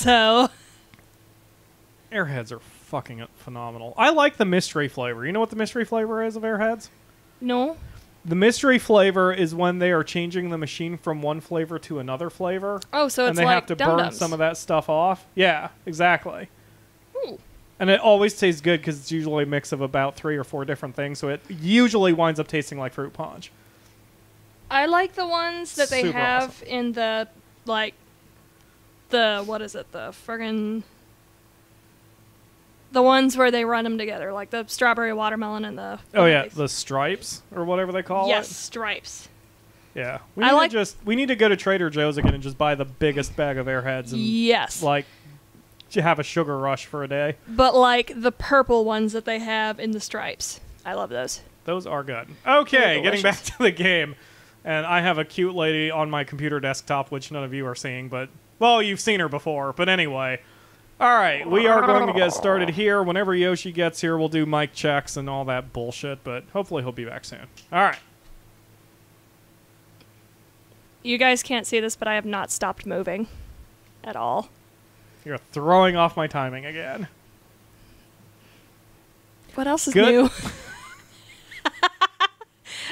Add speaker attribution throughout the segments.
Speaker 1: so.
Speaker 2: Airheads are fucking phenomenal. I like the mystery flavor. You know what the mystery flavor is of Airheads?
Speaker 1: No.
Speaker 2: The mystery flavor is when they are changing the machine from one flavor to another flavor.
Speaker 1: Oh, so it's
Speaker 2: and they
Speaker 1: like
Speaker 2: have to
Speaker 1: Dum
Speaker 2: burn
Speaker 1: Dums.
Speaker 2: some of that stuff off. Yeah, exactly.
Speaker 1: Ooh.
Speaker 2: And it always tastes good because it's usually a mix of about 3 or 4 different things, so it usually winds up tasting like fruit punch.
Speaker 1: I like the ones that they
Speaker 2: Super
Speaker 1: have
Speaker 2: awesome.
Speaker 1: in the, like, the, what is it, the friggin'... The ones where they run them together, like the strawberry watermelon and the...
Speaker 2: Oh yeah, the stripes or whatever they call
Speaker 1: Yes,
Speaker 2: it.
Speaker 1: stripes.
Speaker 2: Yeah, we need to go to Trader Joe's again and just buy the biggest bag of Airheads and
Speaker 1: Yes.
Speaker 2: like have a sugar rush for a day.
Speaker 1: But like the purple ones that they have in the stripes. I love those.
Speaker 2: Those are good. Okay,
Speaker 1: They're
Speaker 2: getting back
Speaker 1: delicious.
Speaker 2: to the game. And I have a cute lady on my computer desktop, which none of you are seeing, but, well, you've seen her before. But anyway. Alright, we are going to get started here. Whenever Yoshi gets here, we'll do mic checks and all that bullshit, but hopefully he'll be back soon. Alright.
Speaker 1: You guys can't see this, but I have not stopped moving at all.
Speaker 2: You're throwing off my timing again.
Speaker 1: What else is
Speaker 2: Good.
Speaker 1: new?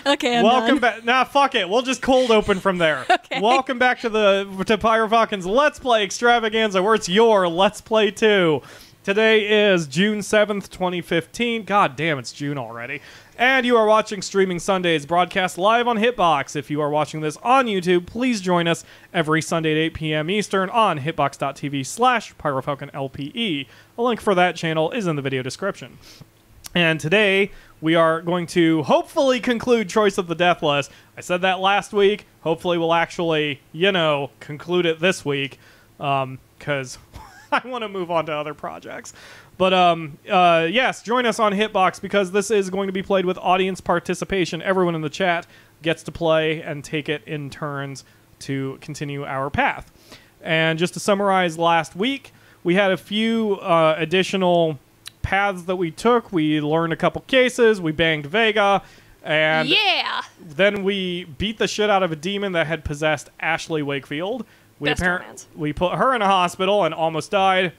Speaker 1: Okay, I'm
Speaker 2: Welcome
Speaker 1: done.
Speaker 2: back. Nah, fuck it. We'll just cold open from there.
Speaker 1: Okay.
Speaker 2: Welcome back to PyroFalkon's Let's Play Extravaganza, where it's your Let's Play 2. Today is June 7th, 2015. God damn, it's June already. And you are watching Streaming Sundays, broadcast live on Hitbox. If you are watching this on YouTube, please join us every Sunday at 8 p.m. Eastern on hitbox.tv/PyroFalkonLPE. A link for that channel is in the video description. And today, we are going to hopefully conclude Choice of the Deathless. I said that last week. Hopefully we'll actually, conclude it this week. Because I want to move on to other projects. But, yes, join us on Hitbox because this is going to be played with audience participation. Everyone in the chat gets to play and take it in turns to continue our path. And just to summarize last week, we had a few additional paths that we took. We learned a couple cases, we banged Vega, and
Speaker 1: Yeah!
Speaker 2: then we beat the shit out of a demon that had possessed Ashley Wakefield.
Speaker 1: Best romance.
Speaker 2: We put her in a hospital and almost died,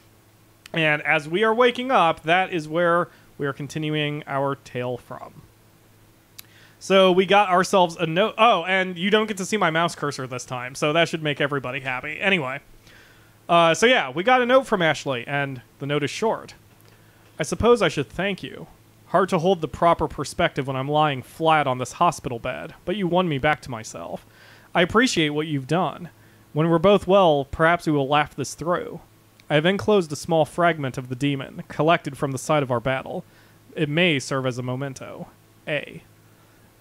Speaker 2: and as we are waking up, that is where we are continuing our tale from. So we got ourselves a note. Oh, and you don't get to see my mouse cursor this time, so that should make everybody happy. Anyway, so yeah, we got a note from Ashley, and the note is short. I suppose I should thank you. Hard to hold the proper perspective when I'm lying flat on this hospital bed, but you won me back to myself. I appreciate what you've done. When we're both well, perhaps we will laugh this through. I have enclosed a small fragment of the demon, collected from the site of our battle. It may serve as a memento. A.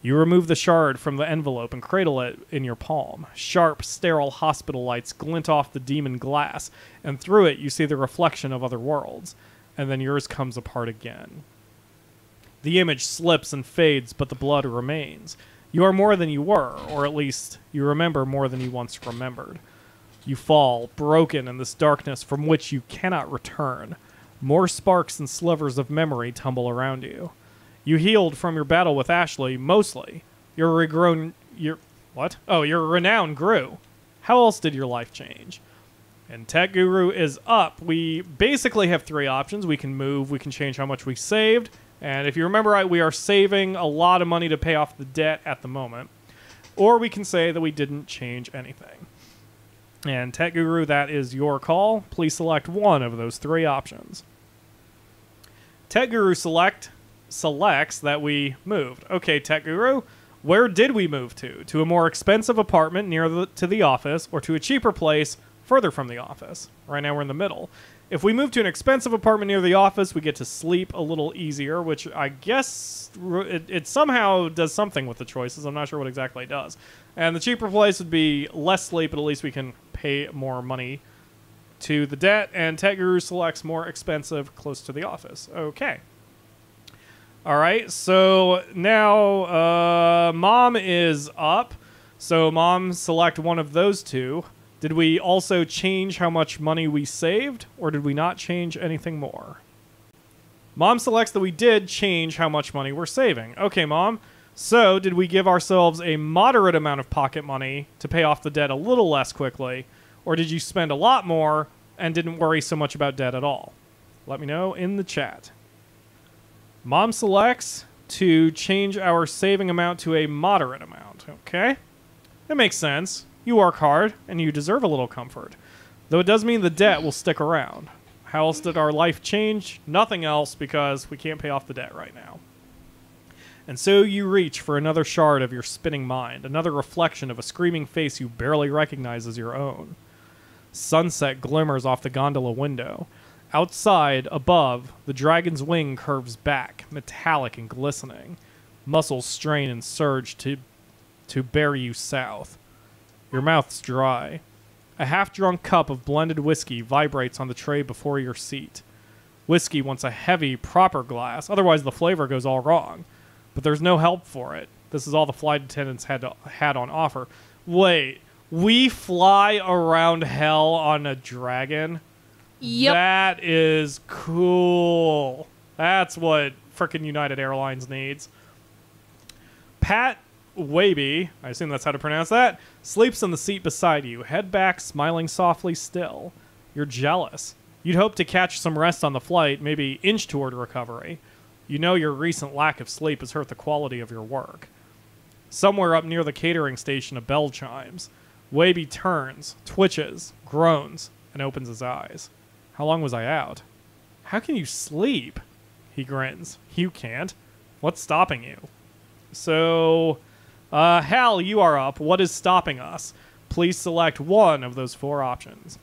Speaker 2: You remove the shard from the envelope and cradle it in your palm. Sharp, sterile hospital lights glint off the demon glass, and through it you see the reflection of other worlds. And then yours comes apart again. The image slips and fades, but the blood remains. You are more than you were, or at least you remember more than you once remembered. You fall, broken in this darkness from which you cannot return. More sparks and slivers of memory tumble around you. You healed from your battle with Ashley, mostly. Your renown grew. How else did your life change? And Tech Guru is up. We basically have 3 options. We can move, we can change how much we saved, and if you remember right, we are saving a lot of money to pay off the debt at the moment. Or we can say that we didn't change anything. And Tech Guru, that is your call. Please select one of those 3 options. Tech Guru selects that we moved. Okay, Tech Guru, where did we move to? To a more expensive apartment near to the office, or to a cheaper place further from the office? Right now we're in the middle. If we move to an expensive apartment near the office, we get to sleep a little easier, which I guess it somehow does something with the choices. I'm not sure what exactly it does. And the cheaper place would be less sleep, but at least we can pay more money to the debt. And Tech Guru selects more expensive, close to the office. Okay. All right, so now Mom is up. So Mom, select one of those 2. Did we also change how much money we saved, or did we not change anything more? Mom selects that we did change how much money we're saving. Okay, Mom. So, did we give ourselves a moderate amount of pocket money to pay off the debt a little less quickly, or did you spend a lot more and didn't worry so much about debt at all? Let me know in the chat. Mom selects to change our saving amount to a moderate amount. Okay. That makes sense. You work hard, and you deserve a little comfort. Though it does mean the debt will stick around. How else did our life change? Nothing else, because we can't pay off the debt right now. And so you reach for another shard of your spinning mind, another reflection of a screaming face you barely recognize as your own. Sunset glimmers off the gondola window. Outside, above, the dragon's wing curves back, metallic and glistening. Muscles strain and surge to bear you south. Your mouth's dry. A half-drunk cup of blended whiskey vibrates on the tray before your seat. Whiskey wants a heavy, proper glass, otherwise the flavor goes all wrong. But there's no help for it. This is all the flight attendants had on offer. Wait, we fly around hell on a dragon?
Speaker 1: Yep.
Speaker 2: That is cool. That's what frickin' United Airlines needs. Pat Waby, I assume that's how to pronounce that, sleeps in the seat beside you, head back, smiling softly still. You're jealous. You'd hope to catch some rest on the flight, maybe inch toward recovery. You know your recent lack of sleep has hurt the quality of your work. Somewhere up near the catering station, a bell chimes. Waby turns, twitches, groans, and opens his eyes. How long was I out? How can you sleep? He grins. You can't. What's stopping you? So, Hal, you are up. What is stopping us? Please select one of those 4 options.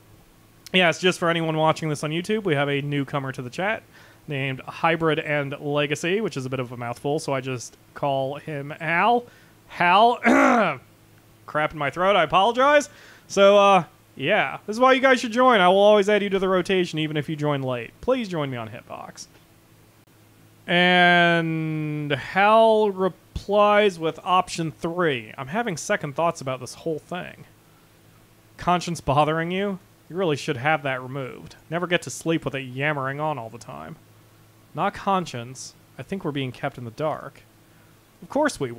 Speaker 2: Yes, just for anyone watching this on YouTube, we have a newcomer to the chat named Hybrid and Legacy, which is a bit of a mouthful, so I just call him Hal. Hal, crap in my throat, I apologize. So, yeah, this is why you guys should join. I will always add you to the rotation, even if you join late. Please join me on Hitbox. And Hal replies with option 3. I'm having second thoughts about this whole thing. Conscience bothering you? You really should have that removed. Never get to sleep with it yammering on all the time. Not conscience. I think we're being kept in the dark. Of course we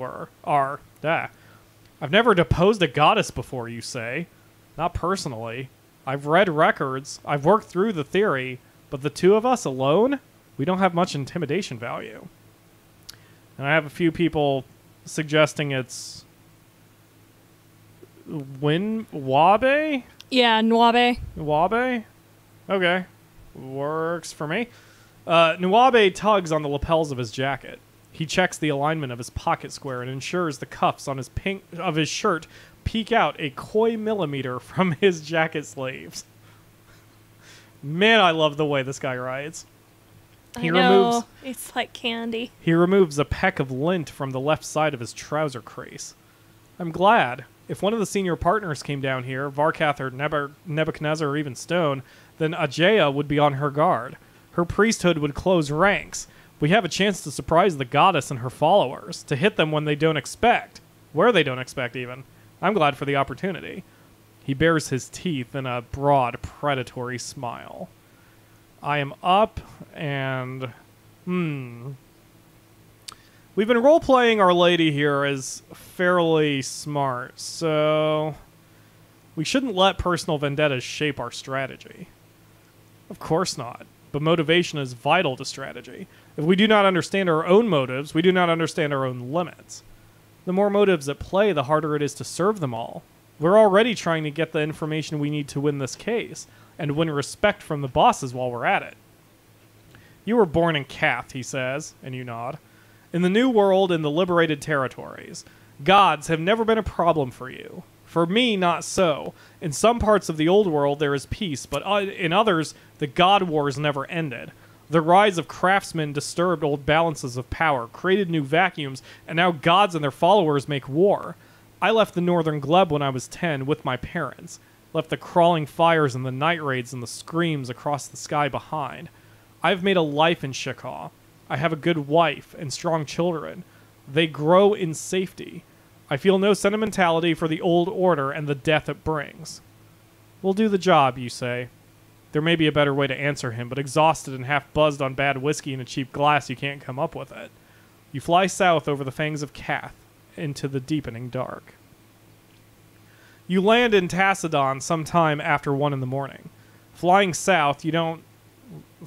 Speaker 2: are. I've never deposed a goddess before, you say. Not personally. I've read records. I've worked through the theory. But the 2 of us alone? We don't have much intimidation value. And I have a few people suggesting it's Wabe?
Speaker 1: Yeah, Nwabe.
Speaker 2: Nwabe? Okay. Works for me. Nwabe tugs on the lapels of his jacket. He checks the alignment of his pocket square and ensures the cuffs on his shirt peek out a coy millimeter from his jacket sleeves. Man, I love the way this guy writes.
Speaker 1: I know. It's like candy.
Speaker 2: He removes a peck of lint from the left side of his trouser crease. I'm glad. If one of the senior partners came down here, Varkath or Nebuchadnezzar or even Stone, then Ajaya would be on her guard. Her priesthood would close ranks. We have a chance to surprise the goddess and her followers, to hit them when they don't expect. Where they don't expect, even. I'm glad for the opportunity. He bares his teeth in a broad, predatory smile. I am up, and... We've been role-playing Our Lady here as fairly smart, so... we shouldn't let personal vendettas shape our strategy. Of course not, but motivation is vital to strategy. If we do not understand our own motives, we do not understand our own limits. The more motives at play, the harder it is to serve them all. We're already trying to get the information we need to win this case, and win respect from the bosses while we're at it. You were born in Kath, he says, and you nod. In the New World and the liberated territories, gods have never been a problem for you. For me, not so. In some parts of the Old World, there is peace, but in others, the god wars never ended. The rise of craftsmen disturbed old balances of power, created new vacuums, and now gods and their followers make war. I left the Northern Gleb when I was 10 with my parents. Left the crawling fires and the night raids and the screams across the sky behind. I've made a life in Shikha. I have a good wife and strong children. They grow in safety. I feel no sentimentality for the old order and the death it brings. We'll do the job, you say. There may be a better way to answer him, but exhausted and half buzzed on bad whiskey and a cheap glass, you can't come up with it. You fly south over the fangs of Kath into the deepening dark. You land in Tassadon sometime after 1 in the morning. Flying south, you don't...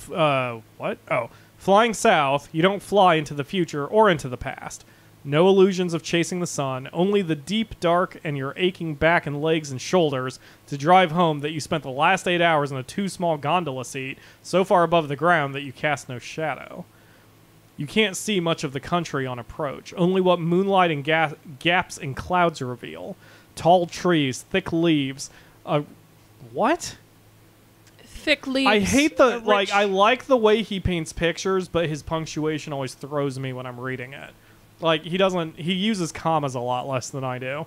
Speaker 2: what? Oh. Flying south, you don't fly into the future or into the past. No illusions of chasing the sun, only the deep dark and your aching back and legs and shoulders to drive home that you spent the last 8 hours in a too small gondola seat so far above the ground that you cast no shadow. You can't see much of the country on approach, only what moonlight and gaps in clouds reveal. Tall trees, thick leaves. What?
Speaker 1: Thick leaves.
Speaker 2: I hate the, like, I like the way he paints pictures, but his punctuation always throws me when I'm reading it. Like, he uses commas a lot less than I do.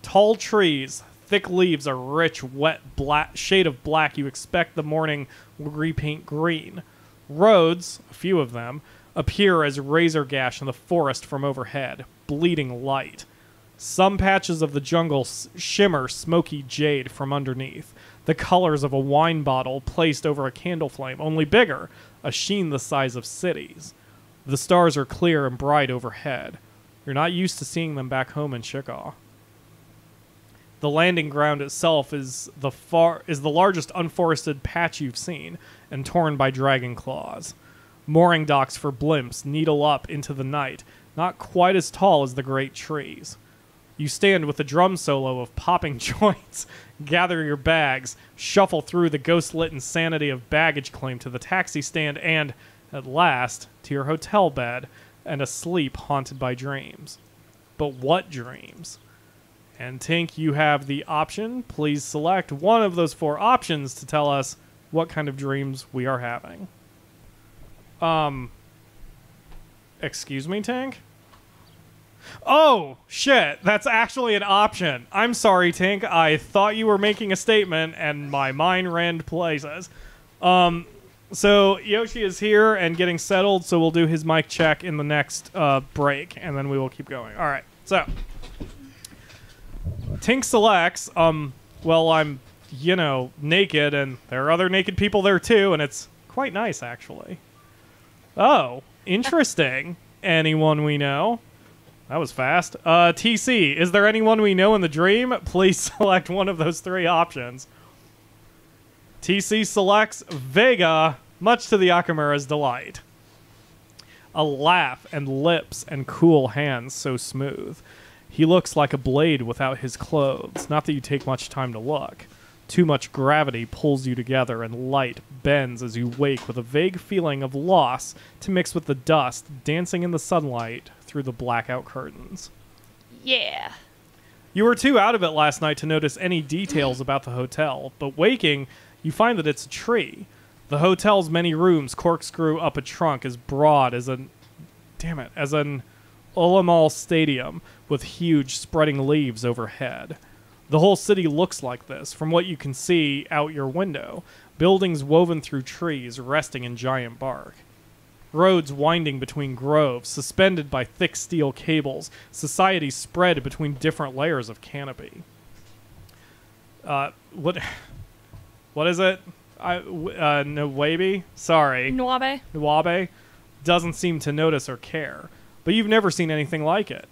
Speaker 2: Tall trees, thick leaves, a rich, wet black shade of black you expect the morning will repaint green. Roads, a few of them, appear as razor gash in the forest from overhead, bleeding light. Some patches of the jungle shimmer smoky jade from underneath, the colors of a wine bottle placed over a candle flame, only bigger, a sheen the size of cities. The stars are clear and bright overhead. You're not used to seeing them back home in Chickaw. The landing ground itself is the largest unforested patch you've seen, and torn by dragon claws. Mooring docks for blimps needle up into the night, not quite as tall as the great trees. You stand with a drum solo of popping joints, gather your bags, shuffle through the ghost-lit insanity of baggage claim to the taxi stand, and, at last, to your hotel bed, and a sleep haunted by dreams. But what dreams? And Tink, you have the option. Please select one of those 4 options to tell us what kind of dreams we are having. Excuse me, Tink? Oh, shit. That's actually an option. I'm sorry, Tink. I thought you were making a statement, and my mind ran places. So Yoshi is here and getting settled, so we'll do his mic check in the next break, and then we will keep going. All right, so Tink selects, well, I'm, naked, and there are other naked people there too, and it's quite nice, actually. Oh, interesting. Anyone we know? That was fast. TC, is there anyone we know in the dream? Please select one of those 3 options. TC selects Vega, much to the Akamura's delight. A laugh and lips and cool hands so smooth. He looks like a blade without his clothes. Not that you take much time to look. Too much gravity pulls you together and light bends as you wake with a vague feeling of loss to mix with the dust dancing in the sunlight through the blackout curtains.
Speaker 1: Yeah.
Speaker 2: You were too out of it last night to notice any details about the hotel, but waking, you find that it's a tree. The hotel's many rooms corkscrew up a trunk as broad as an Ulamal stadium with huge spreading leaves overhead. The whole city looks like this from what you can see out your window. Buildings woven through trees resting in giant bark. Roads winding between groves, suspended by thick steel cables. Society spread between different layers of canopy. What is it? Nwabe? Sorry. Nwabe doesn't seem to notice or care. But you've never seen anything like it.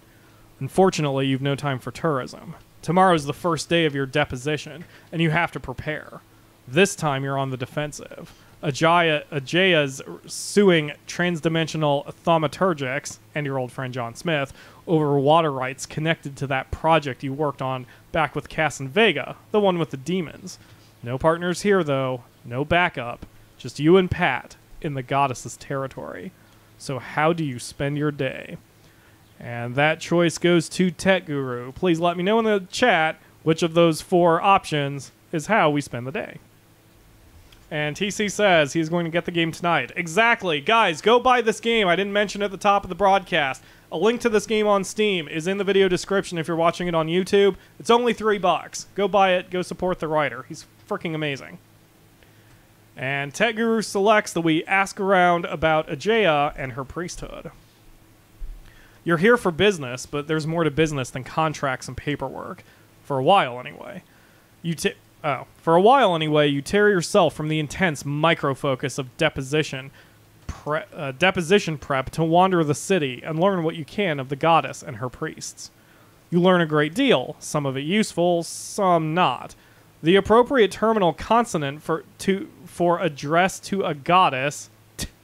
Speaker 2: Unfortunately, you've no time for tourism. Tomorrow's the first day of your deposition, and you have to prepare. This time you're on the defensive. Ajaya's suing transdimensional thaumaturgics, and your old friend John Smith, over water rights connected to that project you worked on back with Cass and Vega, the one with the demons. No partners here, though. No backup. Just you and Pat in the goddess's territory. So how do you spend your day? And that choice goes to Tech Guru. Please let me know in the chat which of those 4 options is how we spend the day. And TC says he's going to get the game tonight. Exactly. Guys, go buy this game. I didn't mention it at the top of the broadcast. A link to this game on Steam is in the video description if you're watching it on YouTube. It's only $3. Go buy it. Go support the writer. He's freaking amazing. And Tech Guru selects that we ask around about Ajaya and her priesthood. You're here for business, but there's more to business than contracts and paperwork. For a while, anyway. You tear yourself from the intense micro-focus of deposition prep to wander the city and learn what you can of the goddess and her priests. You learn a great deal, some of it useful, some not. The appropriate terminal consonant for address to a goddess,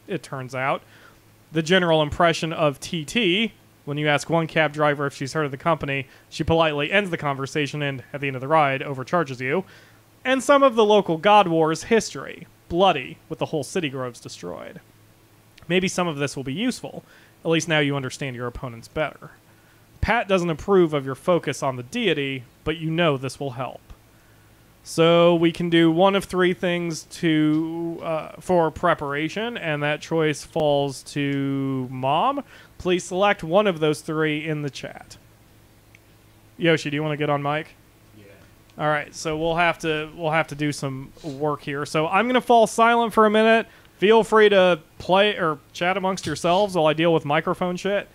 Speaker 2: it turns out, the general impression of TT, when you ask one cab driver if she's heard of the company, she politely ends the conversation and, at the end of the ride, overcharges you, and some of the local God Wars history, bloody, with the whole city groves destroyed. Maybe some of this will be useful. At least now you understand your opponents better. Pat doesn't approve of your focus on the deity, but you know this will help. So we can do one of three things for preparation, and that choice falls to Mom. Please select one of those three in the chat. Yoshi, do you want to get on mic?
Speaker 3: Yeah.
Speaker 2: All right, so we'll have to do some work here. So I'm gonna fall silent for a minute. Feel free to play or chat amongst yourselves while I deal with microphone shit.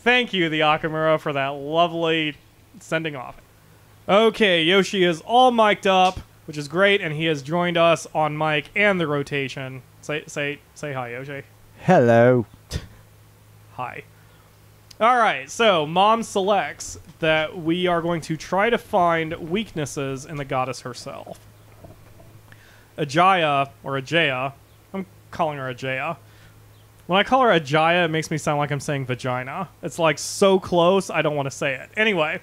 Speaker 2: Thank you, the Akamura, for that lovely sending off. Okay, Yoshi is all mic'd up, which is great, and he has joined us on mic and the rotation. Say hi, Yoshi.
Speaker 4: Hello.
Speaker 2: Hi. All right, so Mom selects that we are going to try to find weaknesses in the goddess herself. Ajaya, or Ajaya, I'm calling her Ajaya. When I call her Ajaya, it makes me sound like I'm saying vagina. It's like so close, I don't want to say it. Anyway.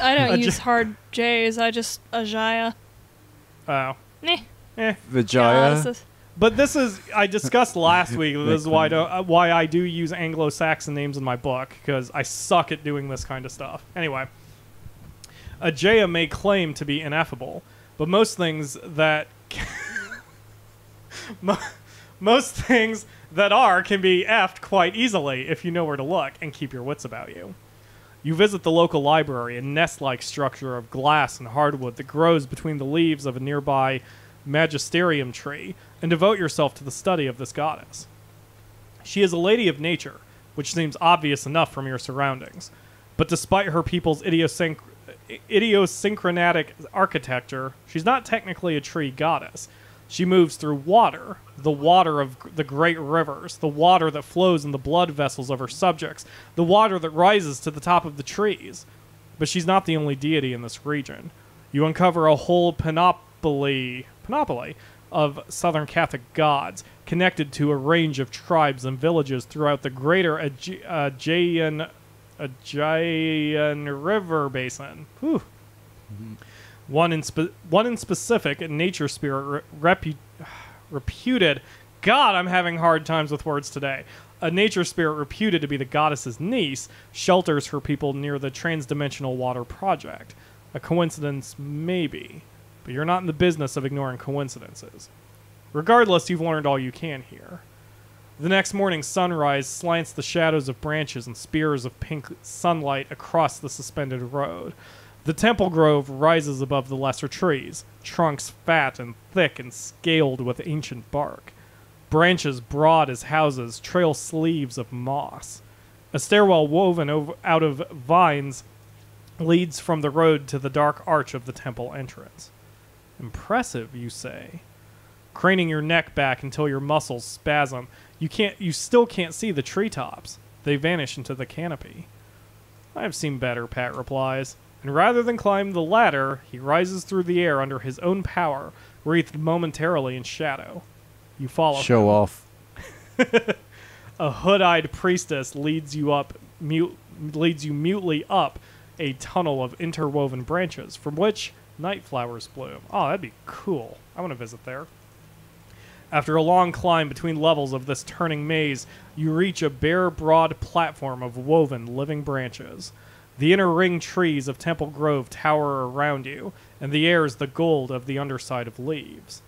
Speaker 1: I don't use hard J's, I just Ajaya.
Speaker 2: Oh.
Speaker 4: Vagina.
Speaker 2: But this is, I discussed last week, this is why I do use Anglo-Saxon names in my book, because I suck at doing this kind of stuff. Anyway. Ajaya may claim to be ineffable, but most things that... most things that are can be effed quite easily if you know where to look and keep your wits about you. You visit the local library, a nest-like structure of glass and hardwood that grows between the leaves of a nearby magisterium tree, and devote yourself to the study of this goddess. She is a lady of nature, which seems obvious enough from your surroundings, but despite her people's idiosyncratic architecture, she's not technically a tree goddess. She moves through water, the water of the great rivers, the water that flows in the blood vessels of her subjects, the water that rises to the top of the trees. But she's not the only deity in this region. You uncover a whole panoply of Southern Catholic gods, connected to a range of tribes and villages throughout the greater Aegean River Basin. Whew. Mm-hmm. One in specific, a nature spirit reputed... God, I'm having hard times with words today. A nature spirit reputed to be the goddess's niece shelters her people near the Transdimensional Water Project. A coincidence, maybe. But you're not in the business of ignoring coincidences. Regardless, you've learned all you can here. The next morning's sunrise slants the shadows of branches and spears of pink sunlight across the suspended road. The temple grove rises above the lesser trees, trunks fat and thick and scaled with ancient bark. Branches broad as houses trail sleeves of moss. A stairwell woven out of vines leads from the road to the dark arch of the temple entrance. Impressive, you say. Craning your neck back until your muscles spasm, you still can't see the treetops. They vanish into the canopy. I have seen better, Pat replies. And rather than climb the ladder, he rises through the air under his own power, wreathed momentarily in shadow. You follow
Speaker 4: Show
Speaker 2: him.
Speaker 4: off.
Speaker 2: A hood-eyed priestess leads you mutely up a tunnel of interwoven branches, from which night flowers bloom. Oh, that'd be cool. I want to visit there. After a long climb between levels of this turning maze, you reach a bare, broad platform of woven, living branches. The inner ring trees of Temple Grove tower around you, and the air is the gold of the underside of leaves.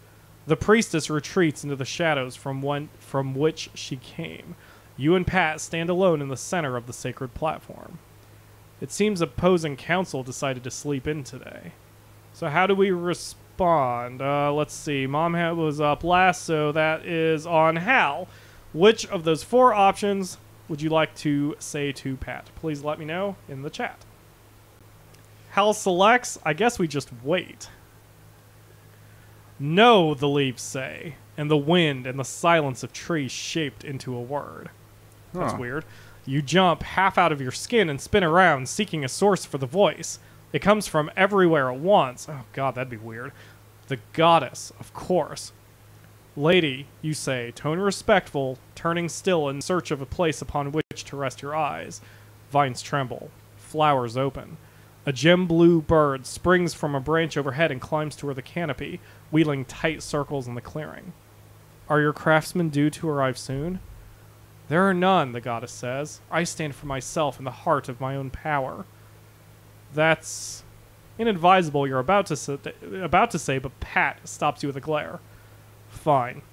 Speaker 2: The priestess retreats into the shadows from which she came. You and Pat stand alone in the center of the sacred platform. It seems opposing council decided to sleep in today. So how do we respond? Let's see. Mom was up last, so that is on Hal. Which of those four options would you like to say to Pat? Please let me know in the chat. Hal selects, I guess we just wait. No, the leaves say, and the wind and the silence of trees shaped into a word. That's weird. You jump half out of your skin and spin around, seeking a source for the voice. It comes from everywhere at once. Oh god, that'd be weird. The goddess, of course. Lady, you say, tone respectful, turning still in search of a place upon which to rest your eyes. Vines tremble. Flowers open. A gem-blue bird springs from a branch overhead and climbs toward the canopy, wheeling tight circles in the clearing. Are your craftsmen due to arrive soon? There are none, the goddess says. I stand for myself in the heart of my own power. That's inadvisable, you're about to say, but Pat stops you with a glare. Fine.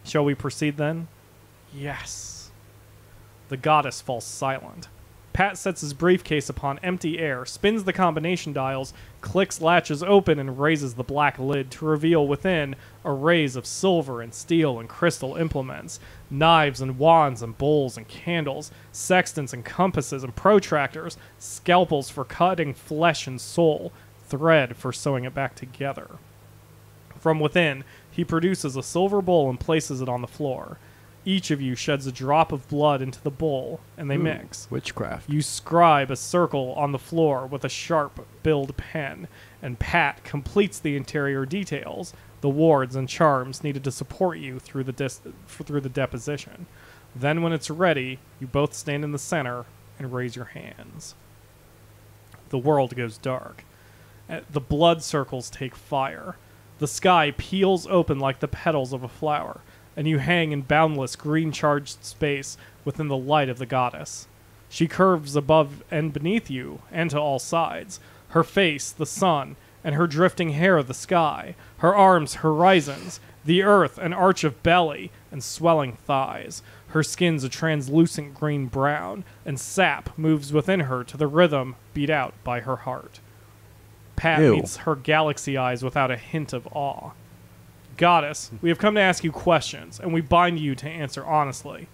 Speaker 2: Shall we proceed then? Yes. The goddess falls silent. Pat sets his briefcase upon empty air, spins the combination dials, clicks latches open, and raises the black lid to reveal within arrays of silver and steel and crystal implements, knives and wands and bowls and candles, sextants and compasses and protractors, scalpels for cutting flesh and soul, thread for sewing it back together. From within, he produces a silver bowl and places it on the floor. Each of you sheds a drop of blood into the bowl, and they mix.
Speaker 4: Witchcraft.
Speaker 2: You scribe a circle on the floor with a sharp-billed pen, and Pat completes the interior details, the wards and charms needed to support you through the deposition. Then when it's ready, you both stand in the center and raise your hands. The world goes dark. The blood circles take fire. The sky peels open like the petals of a flower, and you hang in boundless green-charged space within the light of the goddess. She curves above and beneath you, and to all sides, her face the sun, and her drifting hair the sky, her arms horizons, the earth an arch of belly and swelling thighs. Her skin's a translucent green-brown, and sap moves within her to the rhythm beat out by her heart. Pat meets her galaxy eyes without a hint of awe. Goddess, we have come to ask you questions, and we bind you to answer honestly.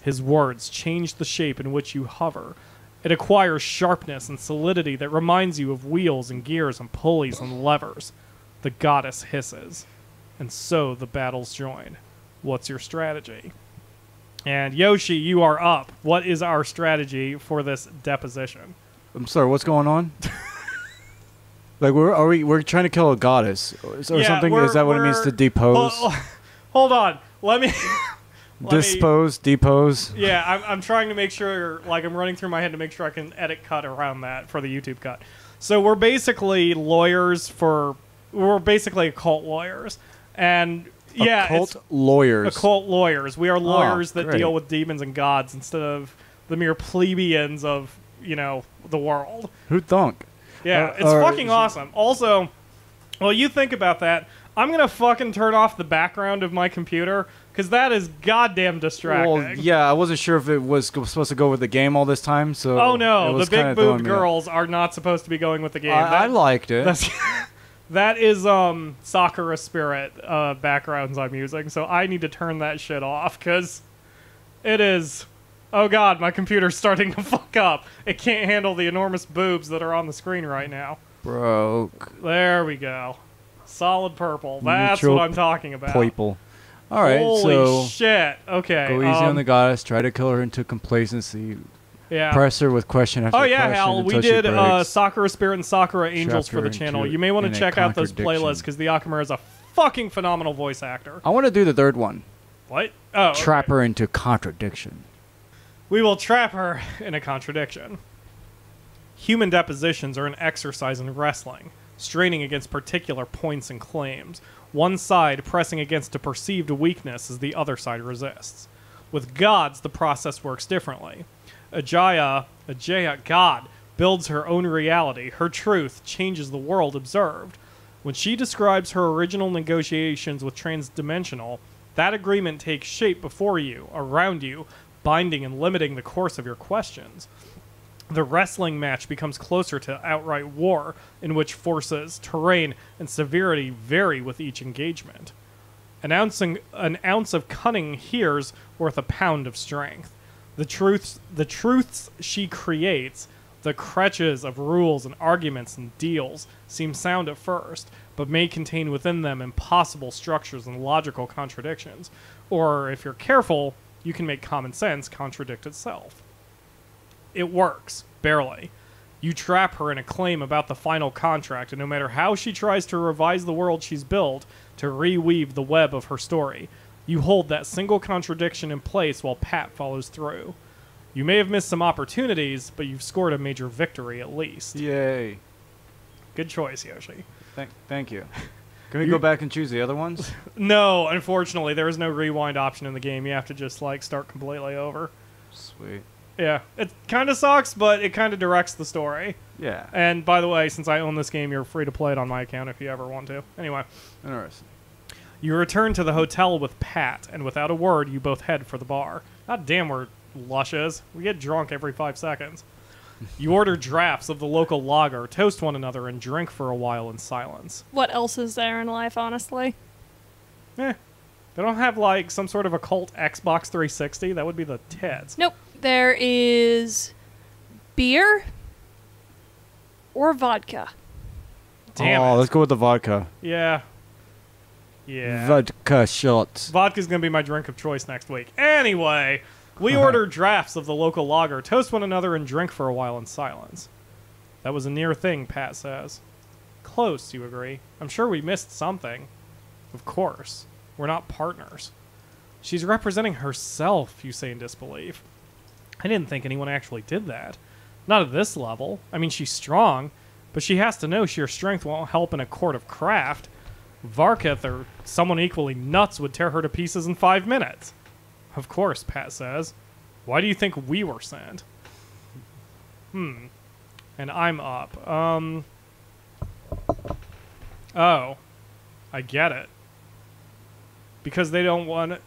Speaker 2: His words change the shape in which you hover. It acquires sharpness and solidity that reminds you of wheels and gears and pulleys and levers. The goddess hisses. And so the battles join. What's your strategy? And Yoshi, you are up. What is our strategy for this deposition?
Speaker 4: I'm sorry, what's going on? Like, we're trying to kill a goddess or something? Is that what it means to depose?
Speaker 2: Hold on. Let me...
Speaker 4: depose?
Speaker 2: Yeah, I'm trying to make sure, like, I'm running through my head to make sure I can edit cut around that for the YouTube cut. So we're basically we're basically occult lawyers. And, yeah...
Speaker 4: Occult lawyers.
Speaker 2: Occult lawyers. We are lawyers that deal with demons and gods instead of the mere plebeians of, the world.
Speaker 4: Who'd thunk?
Speaker 2: Yeah, it's fucking awesome. Also, while you think about that, I'm going to fucking turn off the background of my computer, because that is goddamn distracting.
Speaker 4: Well, yeah, I wasn't sure if it was supposed to go with the game all this time, so...
Speaker 2: Oh, no, the big-boobed girls are not supposed to be going with the game.
Speaker 4: I liked it.
Speaker 2: That is Sakura Spirit backgrounds I'm using, so I need to turn that shit off, because it is... Oh god, my computer's starting to fuck up. It can't handle the enormous boobs that are on the screen right now.
Speaker 4: Broke.
Speaker 2: There we go. Solid purple. That's what I'm talking about.
Speaker 4: Purple. Alright,
Speaker 2: Holy shit. Okay.
Speaker 4: Go easy on the goddess. Try to kill her into complacency.
Speaker 2: Yeah.
Speaker 4: Press her with question after question.
Speaker 2: Oh yeah, Hal. We did Sakura Spirit and Sakura Angels for the channel. You may want to check out those playlists, because the Akamura is a fucking phenomenal voice actor.
Speaker 4: I want to do the third one.
Speaker 2: What? Oh,
Speaker 4: Trap her into contradiction.
Speaker 2: We will trap her in a contradiction. Human depositions are an exercise in wrestling, straining against particular points and claims, one side pressing against a perceived weakness as the other side resists. With gods, the process works differently. Ajaya, God, builds her own reality. Her truth changes the world observed. When she describes her original negotiations with Transdimensional, that agreement takes shape before you, around you, binding and limiting the course of your questions. The wrestling match becomes closer to outright war, in which forces, terrain, and severity vary with each engagement. An ounce of cunning here's worth a pound of strength. The truths she creates, the crutches of rules and arguments and deals, seem sound at first, but may contain within them impossible structures and logical contradictions. Or, if you're careful, you can make common sense contradict itself. It works, barely. You trap her in a claim about the final contract, and no matter how she tries to revise the world she's built to reweave the web of her story, you hold that single contradiction in place while Pat follows through. You may have missed some opportunities, but you've scored a major victory at least.
Speaker 4: Yay.
Speaker 2: Good choice, Yoshi.
Speaker 4: Thank you. Can we go back and choose the other ones?
Speaker 2: No, unfortunately, there is no rewind option in the game. You have to just, like, start completely over.
Speaker 4: Sweet.
Speaker 2: Yeah, it kind of sucks, but it kind of directs the story.
Speaker 4: Yeah.
Speaker 2: And by the way, since I own this game, you're free to play it on my account if you ever want to. Anyway.
Speaker 4: Interesting.
Speaker 2: You return to the hotel with Pat, and without a word, you both head for the bar. God damn, we're lushes. We get drunk every 5 seconds. You order drafts of the local lager, toast one another, and drink for a while in silence.
Speaker 1: What else is there in life, honestly?
Speaker 2: They don't have, like, some sort of occult Xbox 360? That would be the tits.
Speaker 1: Nope. There is beer or vodka.
Speaker 2: Damn it.
Speaker 4: Let's go with the vodka.
Speaker 2: Yeah. Yeah.
Speaker 4: Vodka shots.
Speaker 2: Vodka's going to be my drink of choice next week. Anyway, we order drafts of the local lager, toast one another, and drink for a while in silence. That was a near thing, Pat says. Close, you agree. I'm sure we missed something. Of course. We're not partners. She's representing herself, you say in disbelief. I didn't think anyone actually did that. Not at this level. I mean, she's strong, but she has to know sheer strength won't help in a court of craft. Varketh or someone equally nuts would tear her to pieces in 5 minutes. Of course, Pat says. Why do you think we were sent? And I'm up. Oh. I get it. Because they don't want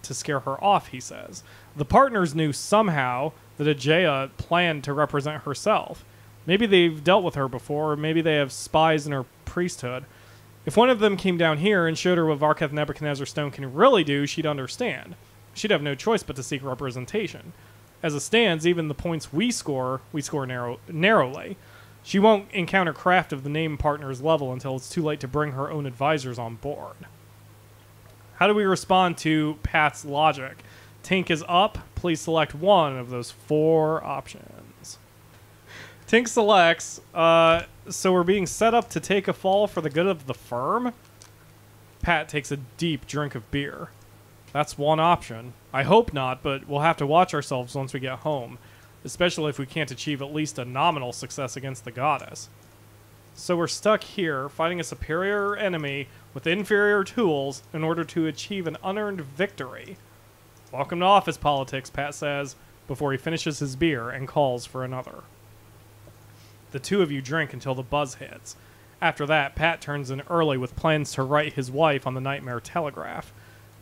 Speaker 2: to scare her off, he says. The partners knew somehow that Ajaya planned to represent herself. Maybe they've dealt with her before, or maybe they have spies in her priesthood. If one of them came down here and showed her what Varketh Nebuchadnezzar Stone can really do, she'd understand. She'd have no choice but to seek representation. As it stands, even the points we score narrowly. She won't encounter craft of the named partner's level until it's too late to bring her own advisors on board. How do we respond to Pat's logic? Tink is up. Please select one of those 4 options. Tink selects, so we're being set up to take a fall for the good of the firm? Pat takes a deep drink of beer. That's one option. I hope not, but we'll have to watch ourselves once we get home, especially if we can't achieve at least a nominal success against the goddess. So we're stuck here, fighting a superior enemy with inferior tools in order to achieve an unearned victory. Welcome to office politics, Pat says, before he finishes his beer and calls for another. The two of you drink until the buzz hits. After that, Pat turns in early with plans to write his wife on the Nightmare Telegraph.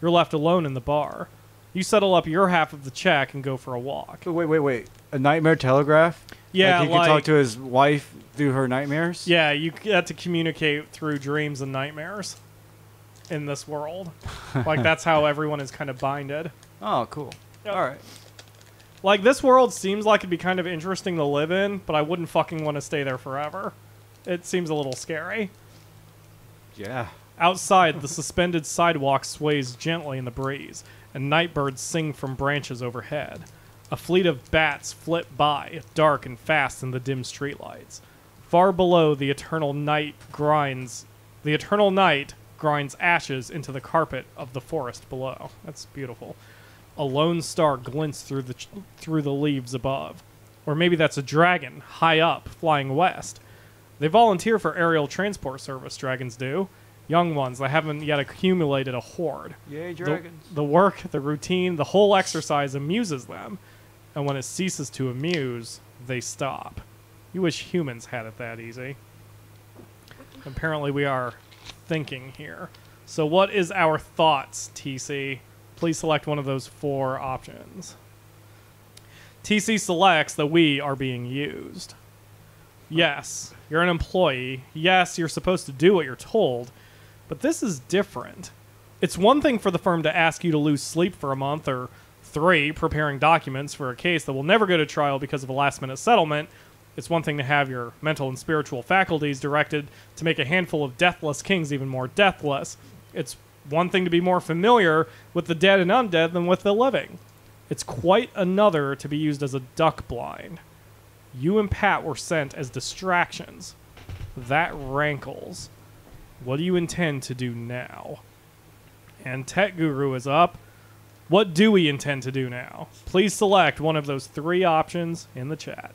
Speaker 2: You're left alone in the bar. You settle up your half of the check and go for a walk.
Speaker 4: Wait. A Nightmare Telegraph?
Speaker 2: Yeah,
Speaker 4: like he can talk to his wife through her nightmares?
Speaker 2: Yeah, you get to communicate through dreams and nightmares in this world. Like, that's how everyone is kind of binded.
Speaker 4: Oh, cool.
Speaker 2: Yep.
Speaker 4: All right.
Speaker 2: Like, this world seems like it'd be kind of interesting to live in, but I wouldn't fucking want to stay there forever. It seems a little scary.
Speaker 4: Yeah.
Speaker 2: Outside, the suspended sidewalk sways gently in the breeze, and nightbirds sing from branches overhead. A fleet of bats flit by, dark and fast in the dim streetlights. Far below, the eternal night grinds ashes into the carpet of the forest below. That's beautiful. A lone star glints through the leaves above. Or maybe that's a dragon, high up, flying west. They volunteer for aerial transport service, dragons do. Young ones that haven't yet accumulated a horde.
Speaker 4: Yay, dragons.
Speaker 2: The work, the routine, the whole exercise amuses them. And when it ceases to amuse, they stop. You wish humans had it that easy. Apparently we are thinking here. So what is our thoughts, TC? Please select one of those 4 options. TC selects that we are being used. Yes, you're an employee. Yes, you're supposed to do what you're told. But this is different. It's one thing for the firm to ask you to lose sleep for a month or 3 preparing documents for a case that will never go to trial because of a last-minute settlement. It's one thing to have your mental and spiritual faculties directed to make a handful of deathless kings even more deathless. It's one thing to be more familiar with the dead and undead than with the living. It's quite another to be used as a duck blind. You and Pat were sent as distractions. That rankles. What do you intend to do now? And Tech Guru is up. What do we intend to do now? Please select one of those 3 options in the chat.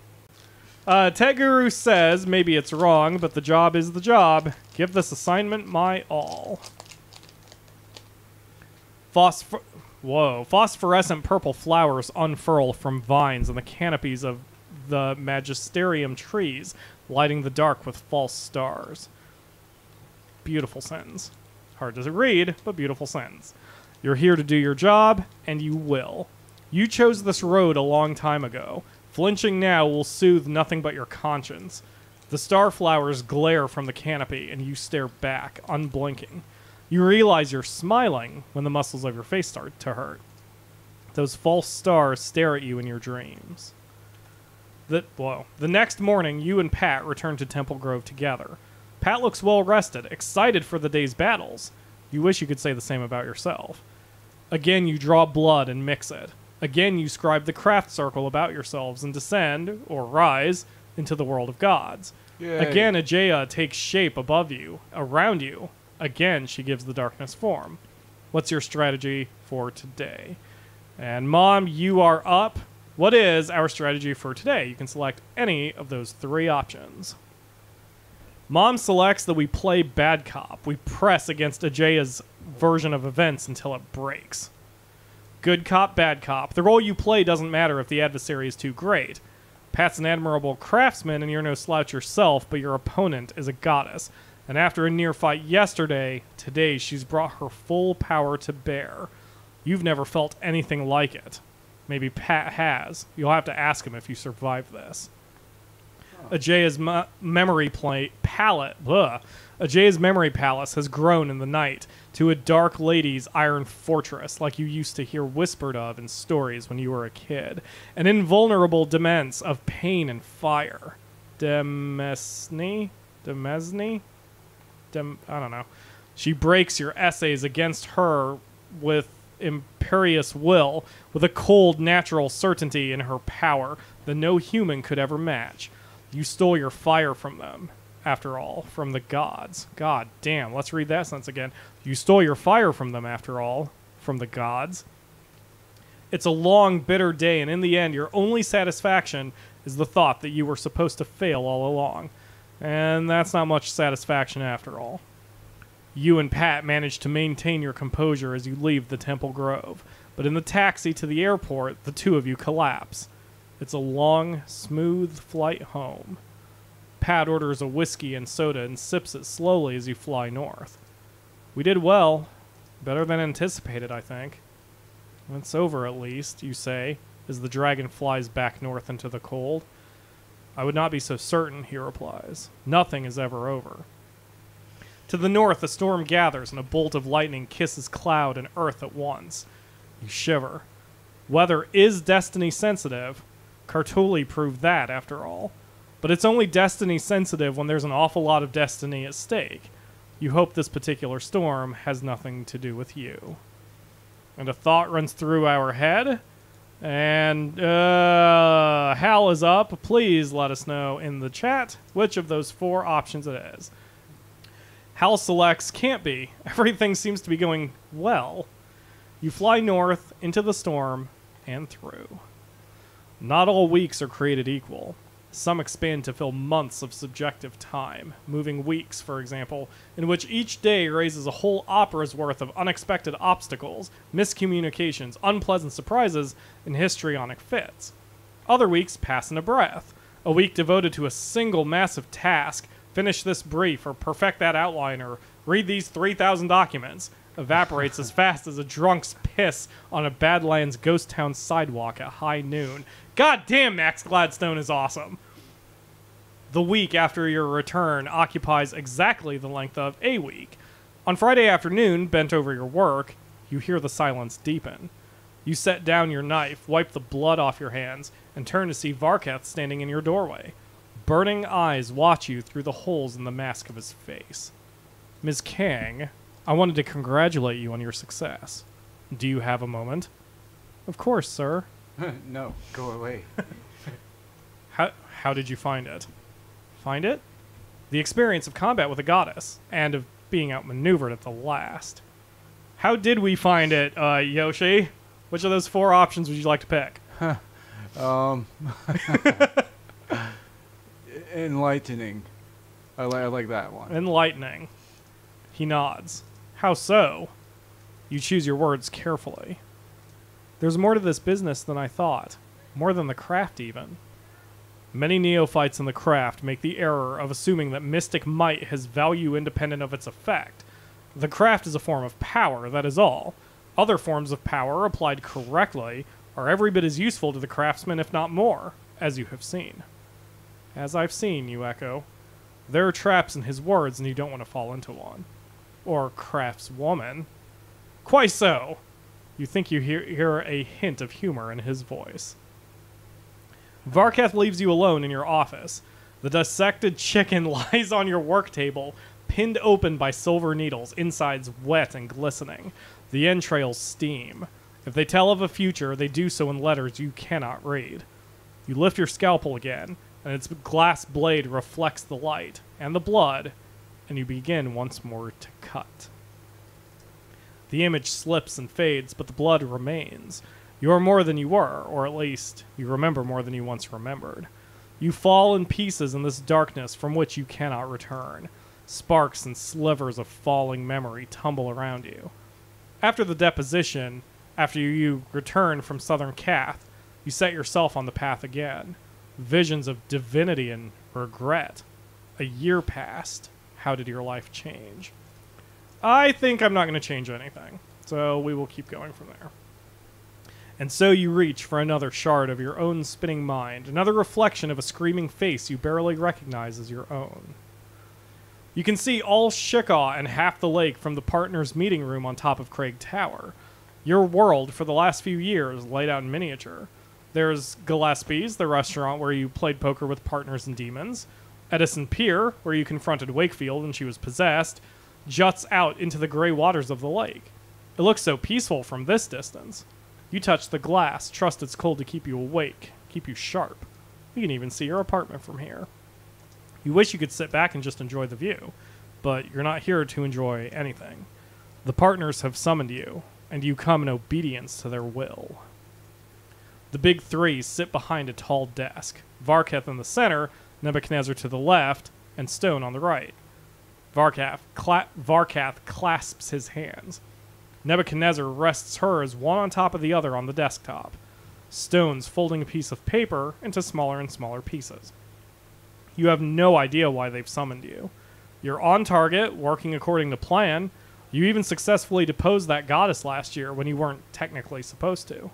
Speaker 2: Tech Guru says, maybe it's wrong, but the job is the job. Give this assignment my all. Phosphorescent purple flowers unfurl from vines in the canopies of the magisterium trees, lighting the dark with false stars. Beautiful sentence. Hard to read, but beautiful sentence. You're here to do your job, and you will. You chose this road a long time ago. Flinching now will soothe nothing but your conscience. The starflowers glare from the canopy, and you stare back, unblinking. You realize you're smiling when the muscles of your face start to hurt. Those false stars stare at you in your dreams. The next morning, you and Pat return to Temple Grove together. Pat looks well rested, excited for the day's battles. You wish you could say the same about yourself. Again, you draw blood and mix it. Again, you scribe the craft circle about yourselves and descend, or rise, into the world of gods. Yay. Again, Ajaya takes shape above you, around you. Again, she gives the darkness form. What's your strategy for today? And Mom, you are up. What is our strategy for today? You can select any of those 3 options. Mom selects that we play bad cop. We press against Ajaya's version of events until it breaks. Good cop, bad cop. The role you play doesn't matter if the adversary is too great. Pat's an admirable craftsman and you're no slouch yourself, but your opponent is a goddess. And after a near fight yesterday, today she's brought her full power to bear. You've never felt anything like it. Maybe Pat has. You'll have to ask him if you survive this. Ajaya's memory palace has grown in the night to a dark lady's iron fortress like you used to hear whispered of in stories when you were a kid. An invulnerable demesne of pain and fire. Demesne? I don't know. She breaks your essays against her with imperious will, with a cold, natural certainty in her power that no human could ever match. You stole your fire from them, after all, from the gods. God damn, let's read that sentence again. You stole your fire from them, after all, from the gods. It's a long, bitter day, and in the end, your only satisfaction is the thought that you were supposed to fail all along. And that's not much satisfaction after all. You and Pat manage to maintain your composure as you leave the Temple Grove, but in the taxi to the airport, the 2 of you collapse. It's a long, smooth flight home. Pat orders a whiskey and soda and sips it slowly as you fly north. We did well. Better than anticipated, I think. It's over at least, you say, as the dragon flies back north into the cold. I would not be so certain, he replies. Nothing is ever over. To the north, a storm gathers, and a bolt of lightning kisses cloud and earth at once. You shiver. Weather is destiny sensitive. Cartoli proved that, after all. But it's only destiny sensitive when there's an awful lot of destiny at stake. You hope this particular storm has nothing to do with you. And a thought runs through our head. And Hal is up. Please let us know in the chat which of those 4 options it is. Hal selects can't be. Everything seems to be going well. You fly north, into the storm, and through. Not all weeks are created equal. Some expand to fill months of subjective time, moving weeks, for example, in which each day raises a whole opera's worth of unexpected obstacles, miscommunications, unpleasant surprises, and histrionic fits. Other weeks pass in a breath. A week devoted to a single massive task, finish this brief, or perfect that outline, or read these 3,000 documents, evaporates as fast as a drunk's piss on a Badlands ghost town sidewalk at high noon. God damn, Max Gladstone is awesome! The week after your return occupies exactly the length of a week. On Friday afternoon, bent over your work, you hear the silence deepen. You set down your knife, wipe the blood off your hands, and turn to see Varketh standing in your doorway. Burning eyes watch you through the holes in the mask of his face. Ms. Kang, I wanted to congratulate you on your success. Do you have a moment? Of course, sir.
Speaker 4: No, go away.
Speaker 2: How did you find it? Find it? The experience of combat with a goddess, and of being outmaneuvered at the last. How did we find it, Yoshi? Which of those 4 options would you like to pick?
Speaker 4: Enlightening. I like that one.
Speaker 2: Enlightening. He nods. How so? You choose your words carefully. There's more to this business than I thought. More than the craft, even. Many neophytes in the craft make the error of assuming that mystic might has value independent of its effect. The craft is a form of power, that is all. Other forms of power, applied correctly, are every bit as useful to the craftsman, if not more, as you have seen. As I've seen, you echo. There are traps in his words, and you don't want to fall into one. Or craftswoman. Quite so. You think you hear a hint of humor in his voice. Varkath leaves you alone in your office. The dissected chicken lies on your work table, pinned open by silver needles, insides wet and glistening. The entrails steam. If they tell of a future, they do so in letters you cannot read. You lift your scalpel again, and its glass blade reflects the light and the blood, and you begin once more to cut. The image slips and fades, but the blood remains. You are more than you were, or at least you remember more than you once remembered. You fall in pieces in this darkness from which you cannot return. Sparks and slivers of falling memory tumble around you. After the deposition, after you return from Southern Cath, you set yourself on the path again. Visions of divinity and regret. A year passed. How did your life change? I think I'm not going to change anything, so we will keep going from there. And so you reach for another shard of your own spinning mind, another reflection of a screaming face you barely recognize as your own. You can see all Shikaw and half the lake from the partners' meeting room on top of Craig Tower. Your world, for the last few years, laid out in miniature. There's Gillespie's, the restaurant where you played poker with partners and demons. Edison Pier, where you confronted Wakefield and she was possessed, juts out into the gray waters of the lake. It looks so peaceful from this distance. You touch the glass, trust it's cold to keep you awake, keep you sharp. You can even see your apartment from here. You wish you could sit back and just enjoy the view, but you're not here to enjoy anything. The partners have summoned you, and you come in obedience to their will. The big 3 sit behind a tall desk, Varkath in the center, Nebuchadnezzar to the left, and Stone on the right. Varkath clasps his hands. Nebuchadnezzar rests hers one on top of the other on the desktop. Stone's folding a piece of paper into smaller and smaller pieces. You have no idea why they've summoned you. You're on target, working according to plan. You even successfully deposed that goddess last year when you weren't technically supposed to.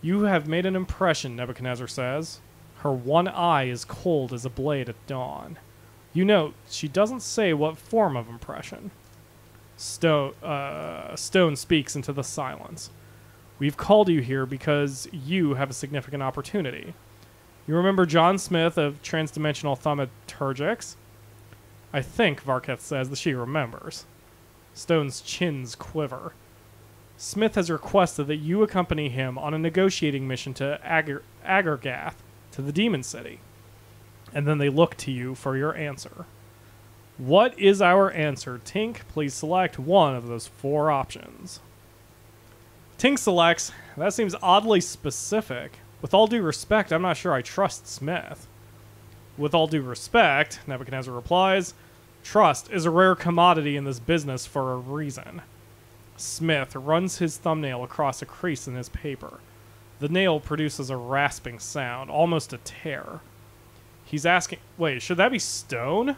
Speaker 2: You have made an impression, Nebuchadnezzar says. Her one eye is cold as a blade at dawn. You note, she doesn't say what form of impression. Stone speaks into the silence. We've called you here because you have a significant opportunity. You remember John Smith of Transdimensional Thaumaturgics? I think, Varkath says, that she remembers. Stone's chins quiver. Smith has requested that you accompany him on a negotiating mission to Agargath, to the Demon City. And then they look to you for your answer. What is our answer? Tink, please select one of those 4 options. Tink selects, that seems oddly specific. With all due respect, I'm not sure I trust Smith. With all due respect, Nebuchadnezzar replies, trust is a rare commodity in this business for a reason. Smith runs his thumbnail across a crease in his paper. The nail produces a rasping sound, almost a tear. He's asking, wait, should that be Stone?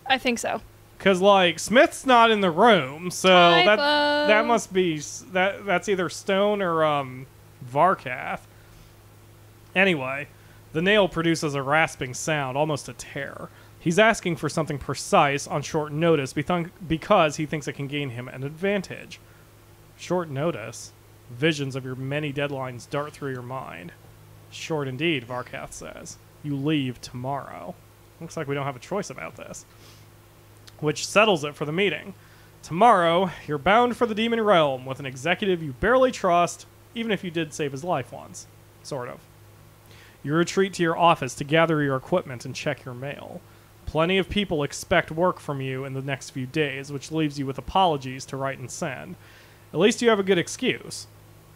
Speaker 1: I think so.
Speaker 2: Because, like, Smith's not in the room, so
Speaker 1: Typo.
Speaker 2: that must be, that's either Stone or, Varkath. Anyway, the nail produces a rasping sound, almost a tear. He's asking for something precise on short notice because he thinks it can gain him an advantage. Short notice? Visions of your many deadlines dart through your mind. Short indeed, Varkath says. You leave tomorrow. Looks like we don't have a choice about this. Which settles it for the meeting. Tomorrow, you're bound for the Demon Realm with an executive you barely trust, even if you did save his life once. Sort of. You retreat to your office to gather your equipment and check your mail. Plenty of people expect work from you in the next few days, which leaves you with apologies to write and send. At least you have a good excuse.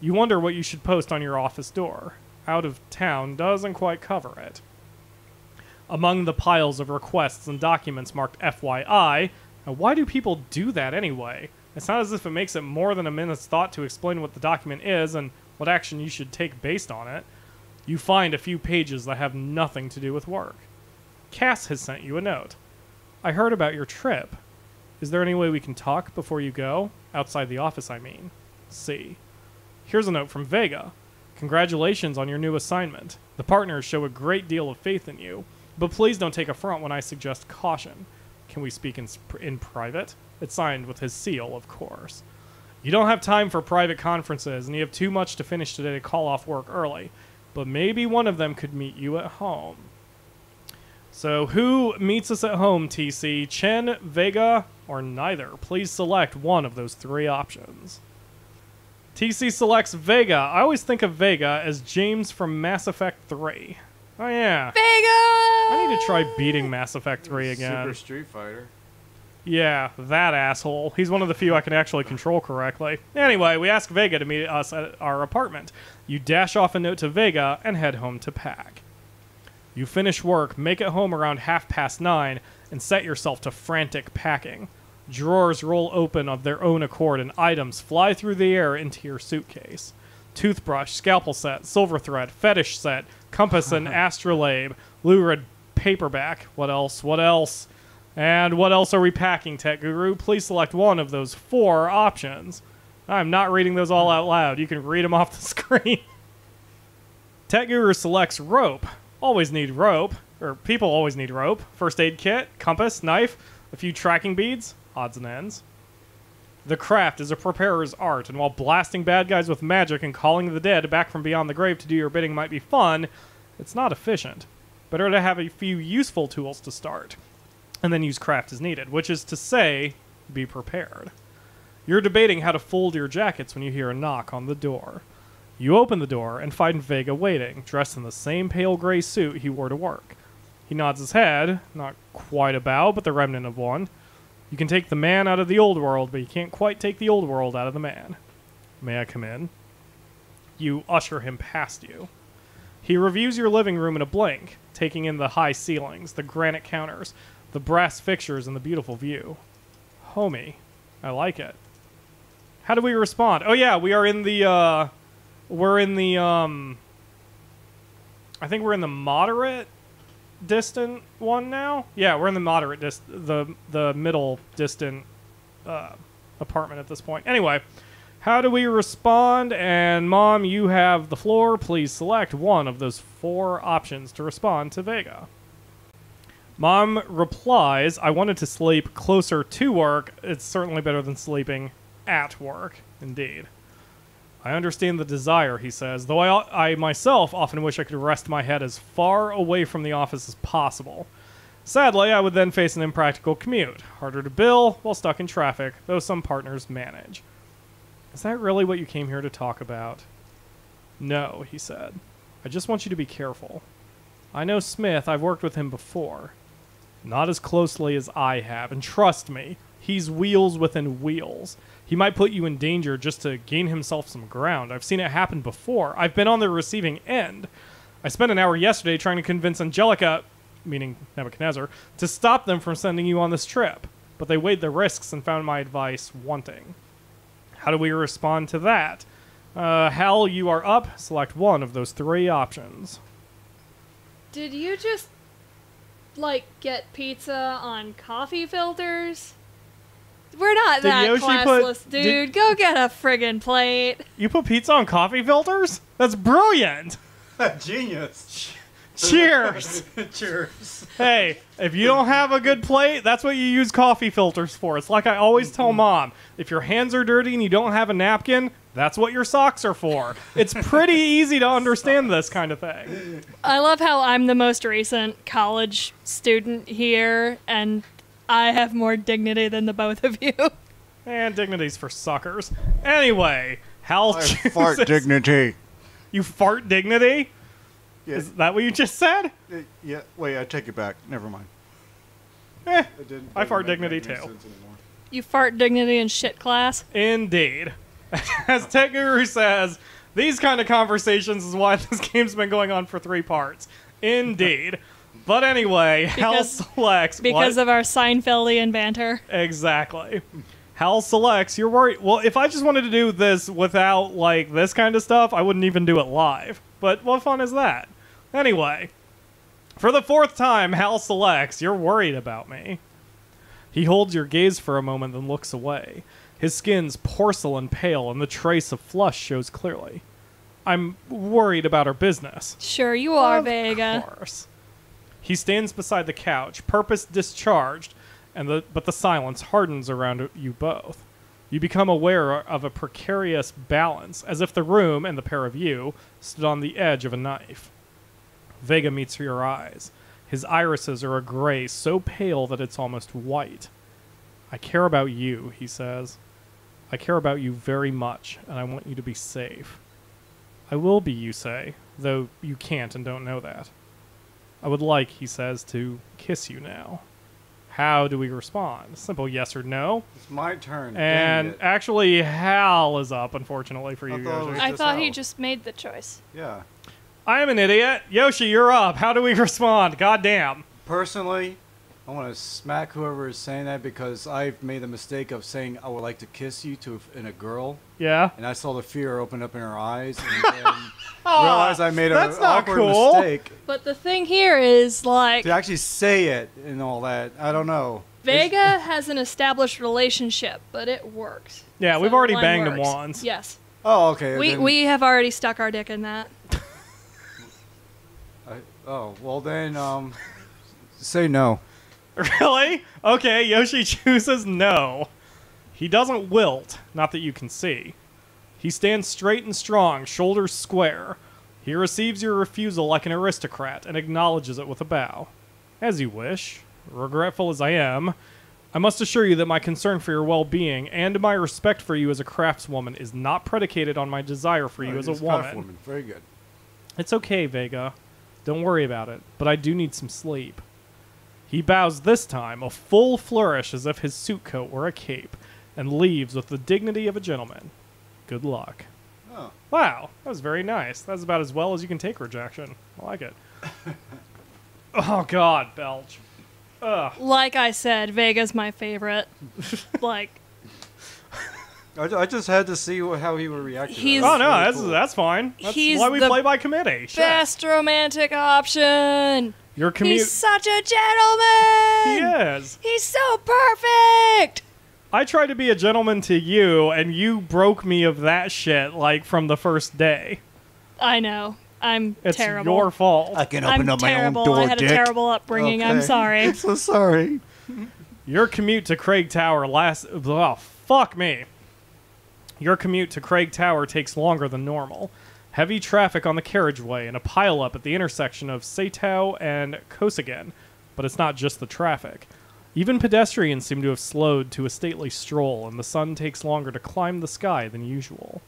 Speaker 2: You wonder what you should post on your office door. Out of town doesn't quite cover it. Among the piles of requests and documents marked FYI, now why do people do that anyway? It's not as if it makes it more than a minute's thought to explain what the document is and what action you should take based on it. You find a few pages that have nothing to do with work. Cass has sent you a note. I heard about your trip. Is there any way we can talk before you go? Outside the office, I mean. C. Here's a note from Vega. Congratulations on your new assignment. The partners show a great deal of faith in you, but please don't take affront when I suggest caution. Can we speak in private? It's signed with his seal, of course. You don't have time for private conferences, and you have too much to finish today to call off work early, but maybe one of them could meet you at home. So who meets us at home, TC? Chen, Vega, or neither? Please select one of those 3 options. TC selects Vega. I always think of Vega as James from Mass Effect 3. Oh, yeah.
Speaker 1: Vega!
Speaker 2: I need to try beating Mass Effect 3 again.
Speaker 4: Super Street Fighter.
Speaker 2: Yeah, that asshole. He's one of the few I can actually control correctly. Anyway, we ask Vega to meet us at our apartment. You dash off a note to Vega and head home to pack. You finish work, make it home around 9:30, and set yourself to frantic packing. Drawers roll open of their own accord and items fly through the air into your suitcase. Toothbrush, scalpel set, silver thread, fetish set, compass and astrolabe, lurid paperback. What else? What else? And what else are we packing, Tech Guru? Please select one of those 4 options. I'm not reading those all out loud. You can read them off the screen. Tech Guru selects rope. Always need rope. Or people always need rope. First aid kit, compass, knife, a few tracking beads, odds and ends. The craft is a preparer's art, and while blasting bad guys with magic and calling the dead back from beyond the grave to do your bidding might be fun, it's not efficient. Better to have a few useful tools to start, and then use craft as needed, which is to say, be prepared. You're debating how to fold your jackets when you hear a knock on the door. You open the door and find Vega waiting, dressed in the same pale gray suit he wore to work. He nods his head, not quite a bow, but the remnant of one. You can take the man out of the old world, but you can't quite take the old world out of the man. May I come in? You usher him past you. He reviews your living room in a blink, taking in the high ceilings, the granite counters, the brass fixtures, and the beautiful view. Homey, I like it. How do we respond? Oh yeah, we are in the, I think we're in the moderate distant one now. Yeah, we're in the moderate the middle distant apartment at this point. Anyway, how do we respond? And Mom, you have the floor. Please select one of those 4 options to respond to Vega. Mom replies, I wanted to sleep closer to work. It's certainly better than sleeping at work. Indeed. I understand the desire, he says, though I myself often wish I could rest my head as far away from the office as possible. Sadly, I would then face an impractical commute, harder to bill while stuck in traffic, though some partners manage. Is that really what you came here to talk about? No, he said. I just want you to be careful. I know Smith, I've worked with him before. Not as closely as I have, and trust me, he's wheels within wheels. He might put you in danger just to gain himself some ground. I've seen it happen before. I've been on the receiving end. I spent an hour yesterday trying to convince Angelica, meaning Nebuchadnezzar, to stop them from sending you on this trip. But they weighed the risks and found my advice wanting. How do we respond to that? Hal, you are up. Select one of those 3 options.
Speaker 1: Did you just, like, get pizza on coffee filters? We're not that classless, dude. Go get a friggin' plate.
Speaker 2: You put pizza on coffee filters? That's brilliant.
Speaker 4: Genius.
Speaker 2: Cheers.
Speaker 4: Cheers.
Speaker 2: Hey, if you don't have a good plate, that's what you use coffee filters for. It's like I always tell Mom, if your hands are dirty and you don't have a napkin, that's what your socks are for. It's pretty easy to understand this kind of thing.
Speaker 1: I love how I'm the most recent college student here, and I have more dignity than the both of you.
Speaker 2: And dignity's for suckers. Anyway, Hal
Speaker 4: I
Speaker 2: chooses...
Speaker 4: fart dignity.
Speaker 2: You fart dignity?
Speaker 4: Yeah.
Speaker 2: Is that what you just said?
Speaker 4: Yeah. Wait, I take it back. Never mind.
Speaker 2: I fart dignity too.
Speaker 1: You fart dignity in shit class?
Speaker 2: Indeed. As Tech Guru says, these kind of conversations is why this game's been going on for 3 parts. Indeed. But anyway, Hal selects...
Speaker 1: Because of our Seinfeldian banter.
Speaker 2: Exactly. Hal selects, you're worried... Well, if I just wanted to do this without, like, this kind of stuff, I wouldn't even do it live. But what fun is that? Anyway, for the 4th time, Hal selects, you're worried about me. He holds your gaze for a moment, then looks away. His skin's porcelain pale, and the trace of flush shows clearly. I'm worried about our business.
Speaker 1: Sure you are, Vega.
Speaker 2: Of course. He stands beside the couch, purpose discharged, but the silence hardens around you both. You become aware of a precarious balance, as if the room and the pair of you stood on the edge of a knife. Vega meets your eyes. His irises are a gray so pale that it's almost white. I care about you, he says. I care about you very much, and I want you to be safe. I will be, you say, though you can't and don't know that. I would like, he says, to kiss you now. How do we respond? Simple yes or no.
Speaker 4: It's my turn.
Speaker 2: And actually, Hal is up, unfortunately, for you, Yoshi.
Speaker 1: I thought he just made the choice.
Speaker 4: Yeah.
Speaker 2: I am an idiot. Yoshi, you're up. How do we respond? Goddamn.
Speaker 4: Personally, I want to smack whoever is saying that because I've made the mistake of saying I would like to kiss you in a girl.
Speaker 2: Yeah.
Speaker 4: And I saw the fear open up in her eyes and then realized I made an awkward
Speaker 2: cool.
Speaker 4: mistake.
Speaker 1: But the thing here is, like...
Speaker 4: To actually say it and all that, I don't know.
Speaker 1: Vega has an established relationship, but it works.
Speaker 2: Yeah,
Speaker 1: So
Speaker 2: we've already
Speaker 1: one
Speaker 2: banged
Speaker 1: works.
Speaker 2: him once.
Speaker 1: Yes.
Speaker 4: Oh, okay.
Speaker 1: We have already stuck our dick in that.
Speaker 4: Well then, say no.
Speaker 2: Really? Okay, Yoshi chooses no. He doesn't wilt, not that you can see. He stands straight and strong, shoulders square. He receives your refusal like an aristocrat and acknowledges it with a bow. As you wish. Regretful as I am, I must assure you that my concern for your well-being and my respect for you as a craftswoman is not predicated on my desire for you as a woman.
Speaker 4: Very good.
Speaker 2: It's okay, Vega. Don't worry about it, but I do need some sleep. He bows this time, a full flourish as if his suit coat were a cape, and leaves with the dignity of a gentleman. Good luck.
Speaker 4: Oh.
Speaker 2: Wow, that was very nice. That's about as well as you can take rejection. I like it. Oh, God, Belch. Ugh.
Speaker 1: Like I said, Vega's my favorite. Like...
Speaker 4: I just had to see how he would react to
Speaker 1: He's-
Speaker 4: that.
Speaker 2: Oh, no,
Speaker 4: Really
Speaker 2: that's,
Speaker 4: cool.
Speaker 2: that's fine. That's
Speaker 1: He's
Speaker 2: why we
Speaker 1: the
Speaker 2: play by committee. Shit.
Speaker 1: best romantic option!
Speaker 2: Your commute...
Speaker 1: He's such a gentleman!
Speaker 2: He is.
Speaker 1: He's so perfect!
Speaker 2: I tried to be a gentleman to you, and you broke me of that shit, like, from the first day.
Speaker 1: I know. I'm
Speaker 2: It's
Speaker 1: terrible.
Speaker 2: your fault.
Speaker 4: I can
Speaker 1: I'm terrible. I had a terrible upbringing. I'm sorry.
Speaker 4: I'm so sorry.
Speaker 2: Your commute to Craig Tower lasts... Oh, fuck me. Your commute to Craig Tower takes longer than normal. Heavy traffic on the carriageway and a pileup at the intersection of Satow and Kosagin. But it's not just the traffic. Even pedestrians seem to have slowed to a stately stroll, and the sun takes longer to climb the sky than usual.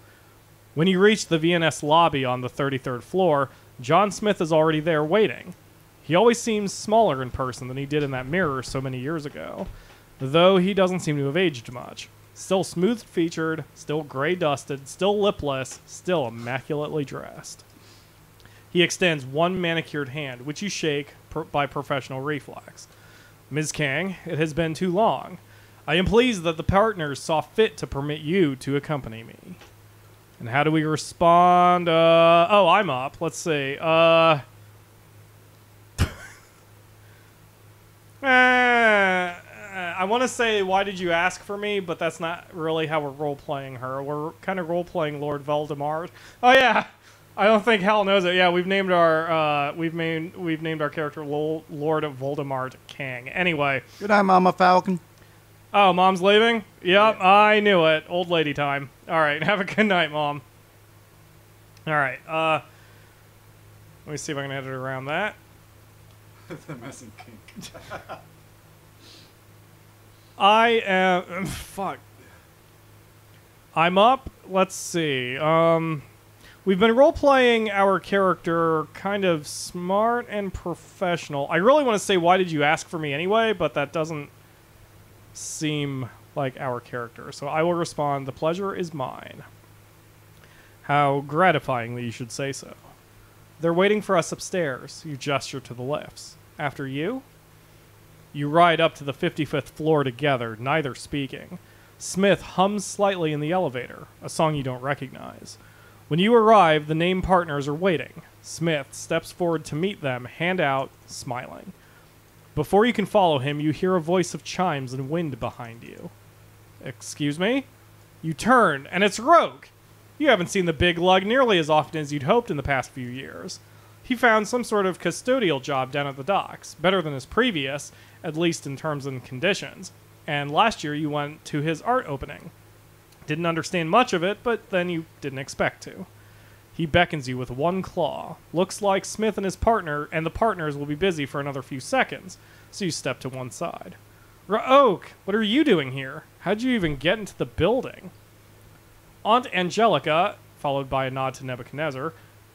Speaker 2: When you reach the VNS lobby on the 33rd floor, John Smith is already there waiting. He always seems smaller in person than he did in that mirror so many years ago, though he doesn't seem to have aged much. Still smooth-featured, still gray-dusted, still lipless, still immaculately dressed. He extends one manicured hand, which you shake by professional reflex. Ms. Kang, it has been too long. I am pleased that the partners saw fit to permit you to accompany me. And how do we respond? Oh, I'm up. Let's see. I want to say, why did you ask for me? But that's not really how we're role-playing her. We're kind of role-playing Lord Voldemort. Oh, yeah. I don't think Hal knows it. Yeah, we've named our character Lord of Voldemort Kang. Anyway.
Speaker 4: Good night, Mama Falcon.
Speaker 2: Oh, Mom's leaving? Yep, yeah. I knew it. Old lady time. All right, have a good night, Mom. All right. Let me see if I can edit around that.
Speaker 4: The missing kink.
Speaker 2: I am... Fuck. I'm up. Let's see. We've been role-playing our character kind of smart and professional. I really want to say, why did you ask for me anyway? But that doesn't seem like our character. So I will respond, the pleasure is mine. How gratifying that you should say so. They're waiting for us upstairs. You gesture to the lifts. After you? You ride up to the 55th floor together, neither speaking. Smith hums slightly in the elevator, a song you don't recognize. When you arrive, the named partners are waiting. Smith steps forward to meet them, hand out, smiling. Before you can follow him, you hear a voice of chimes and wind behind you. Excuse me? You turn, and it's Rogue! You haven't seen the big lug nearly as often as you'd hoped in the past few years. He found some sort of custodial job down at the docks, better than his previous, at least in terms and conditions. And last year you went to his art opening. Didn't understand much of it, but then you didn't expect to. He beckons you with one claw. Looks like Smith and his partner and the partners will be busy for another few seconds, so you step to one side. Ra'ok, what are you doing here? How'd you even get into the building? Aunt Angelica, followed by a nod to Nebuchadnezzar,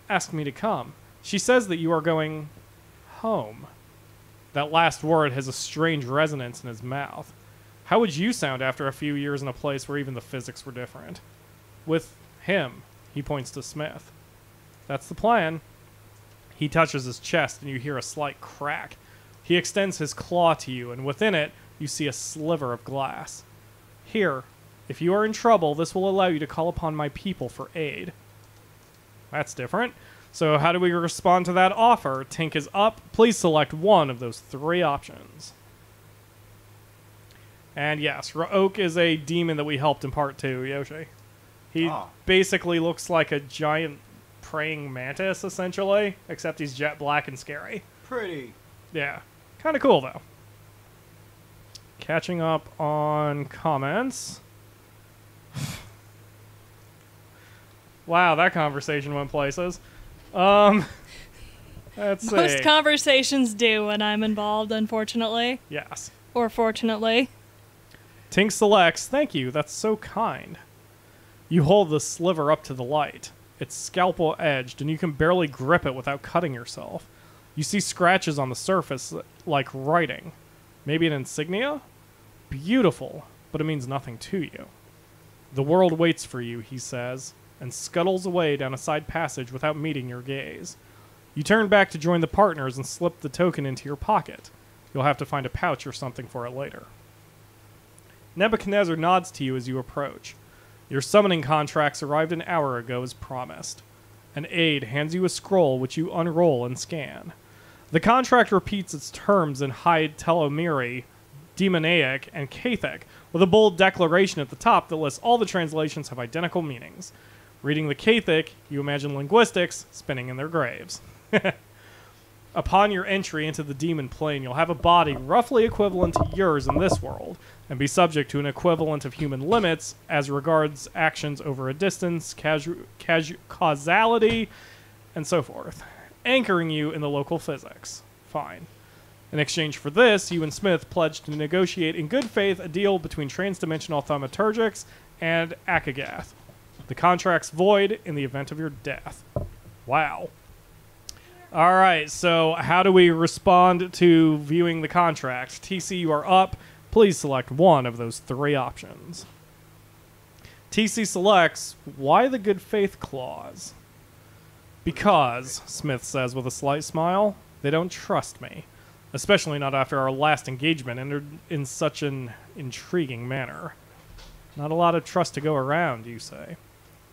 Speaker 2: asked me to come. She says that you are going home. That last word has a strange resonance in his mouth. How would you sound after a few years in a place where even the physics were different? With him, he points to Smith. That's the plan. He touches his chest and you hear a slight crack. He extends his claw to you, and within it, you see a sliver of glass. Here, if you are in trouble, this will allow you to call upon my people for aid. That's different. So how do we respond to that offer? Tink is up. Please select one of those 3 options. And yes, Ra'ok is a demon that we helped in part 2, Yoshi. He basically looks like a giant praying mantis, essentially, except he's jet black and scary.
Speaker 4: Pretty.
Speaker 2: Yeah. Kind of cool, though. Catching up on comments. Wow, that conversation went places. Let's see.
Speaker 1: Most conversations do when I'm involved, unfortunately.
Speaker 2: Yes.
Speaker 1: Or fortunately.
Speaker 2: Tink selects, thank you, that's so kind. You hold the sliver up to the light. It's scalpel edged, and you can barely grip it without cutting yourself. You see scratches on the surface like writing. Maybe an insignia? Beautiful, but it means nothing to you. The world waits for you, he says, and scuttles away down a side passage without meeting your gaze. You turn back to join the partners and slip the token into your pocket. You'll have to find a pouch or something for it later. Nebuchadnezzar nods to you as you approach. Your summoning contracts arrived an hour ago as promised. An aide hands you a scroll which you unroll and scan. The contract repeats its terms in High Telomere, Demoniac, and Catholic, with a bold declaration at the top that lists all the translations have identical meanings. Reading the Catholic, you imagine linguistics spinning in their graves. Upon your entry into the demon plane, you'll have a body roughly equivalent to yours in this world, and be subject to an equivalent of human limits as regards actions over a distance, causality, and so forth, anchoring you in the local physics. Fine. In exchange for this, you and Smith pledged to negotiate in good faith a deal between transdimensional thaumaturgics and Akagath. The contract's void in the event of your death. Wow. All right, so how do we respond to viewing the contract? TC, you are up. Please select one of those 3 options. TC selects, why the good faith clause? Because, Smith says with a slight smile, they don't trust me. Especially not after our last engagement ended in such an intriguing manner. Not a lot of trust to go around, you say.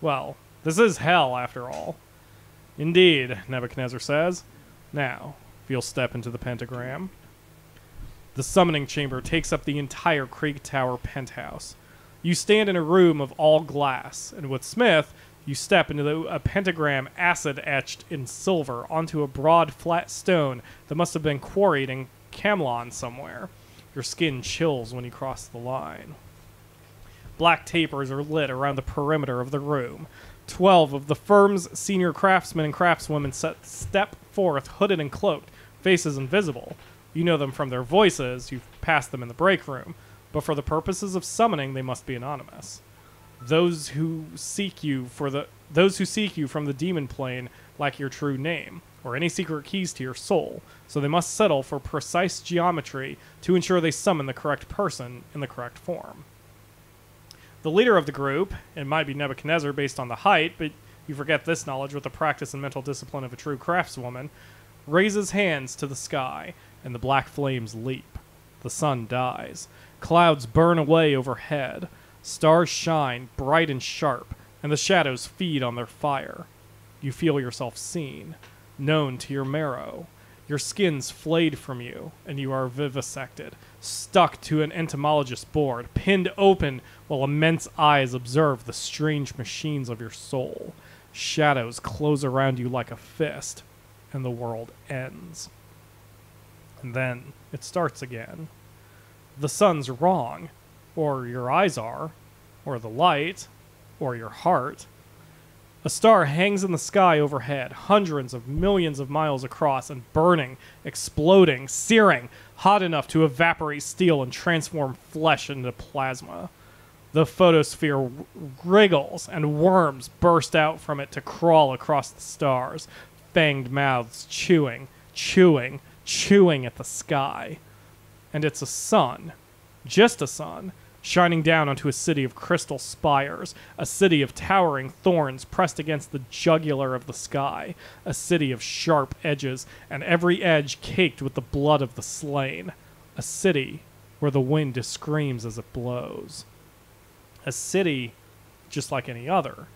Speaker 2: Well, this is hell, after all. Indeed, Nebuchadnezzar says. Now, if you'll step into the pentagram. The summoning chamber takes up the entire Krieg Tower penthouse. You stand in a room of all glass, and with Smith, you step into a pentagram acid-etched in silver onto a broad, flat stone that must have been quarried in Camelon somewhere. Your skin chills when you cross the line. Black tapers are lit around the perimeter of the room. 12 of the firm's senior craftsmen and craftswomen step forth, hooded and cloaked, faces invisible. You know them from their voices, you've passed them in the break room, but for the purposes of summoning, they must be anonymous. Those who seek you from the demon plane lack your true name, or any secret keys to your soul, so they must settle for precise geometry to ensure they summon the correct person in the correct form. The leader of the group, it might be Nebuchadnezzar based on the height, but you forget this knowledge with the practice and mental discipline of a true craftswoman, raises hands to the sky, and the black flames leap. The sun dies. Clouds burn away overhead. Stars shine, bright and sharp, and the shadows feed on their fire. You feel yourself seen, known to your marrow. Your skin's flayed from you, and you are vivisected, stuck to an entomologist's board, pinned open while immense eyes observe the strange machines of your soul. Shadows close around you like a fist, and the world ends. And then it starts again. The sun's wrong, or your eyes are, or the light, or your heart. A star hangs in the sky overhead, hundreds of millions of miles across, and burning, exploding, searing, hot enough to evaporate steel and transform flesh into plasma. The photosphere wriggles, and worms burst out from it to crawl across the stars, fanged mouths chewing, chewing, chewing at the sky. And it's a sun, just a sun, shining down onto a city of crystal spires, a city of towering thorns pressed against the jugular of the sky, a city of sharp edges, and every edge caked with the blood of the slain, a city where the wind screams as it blows. A city just like any other,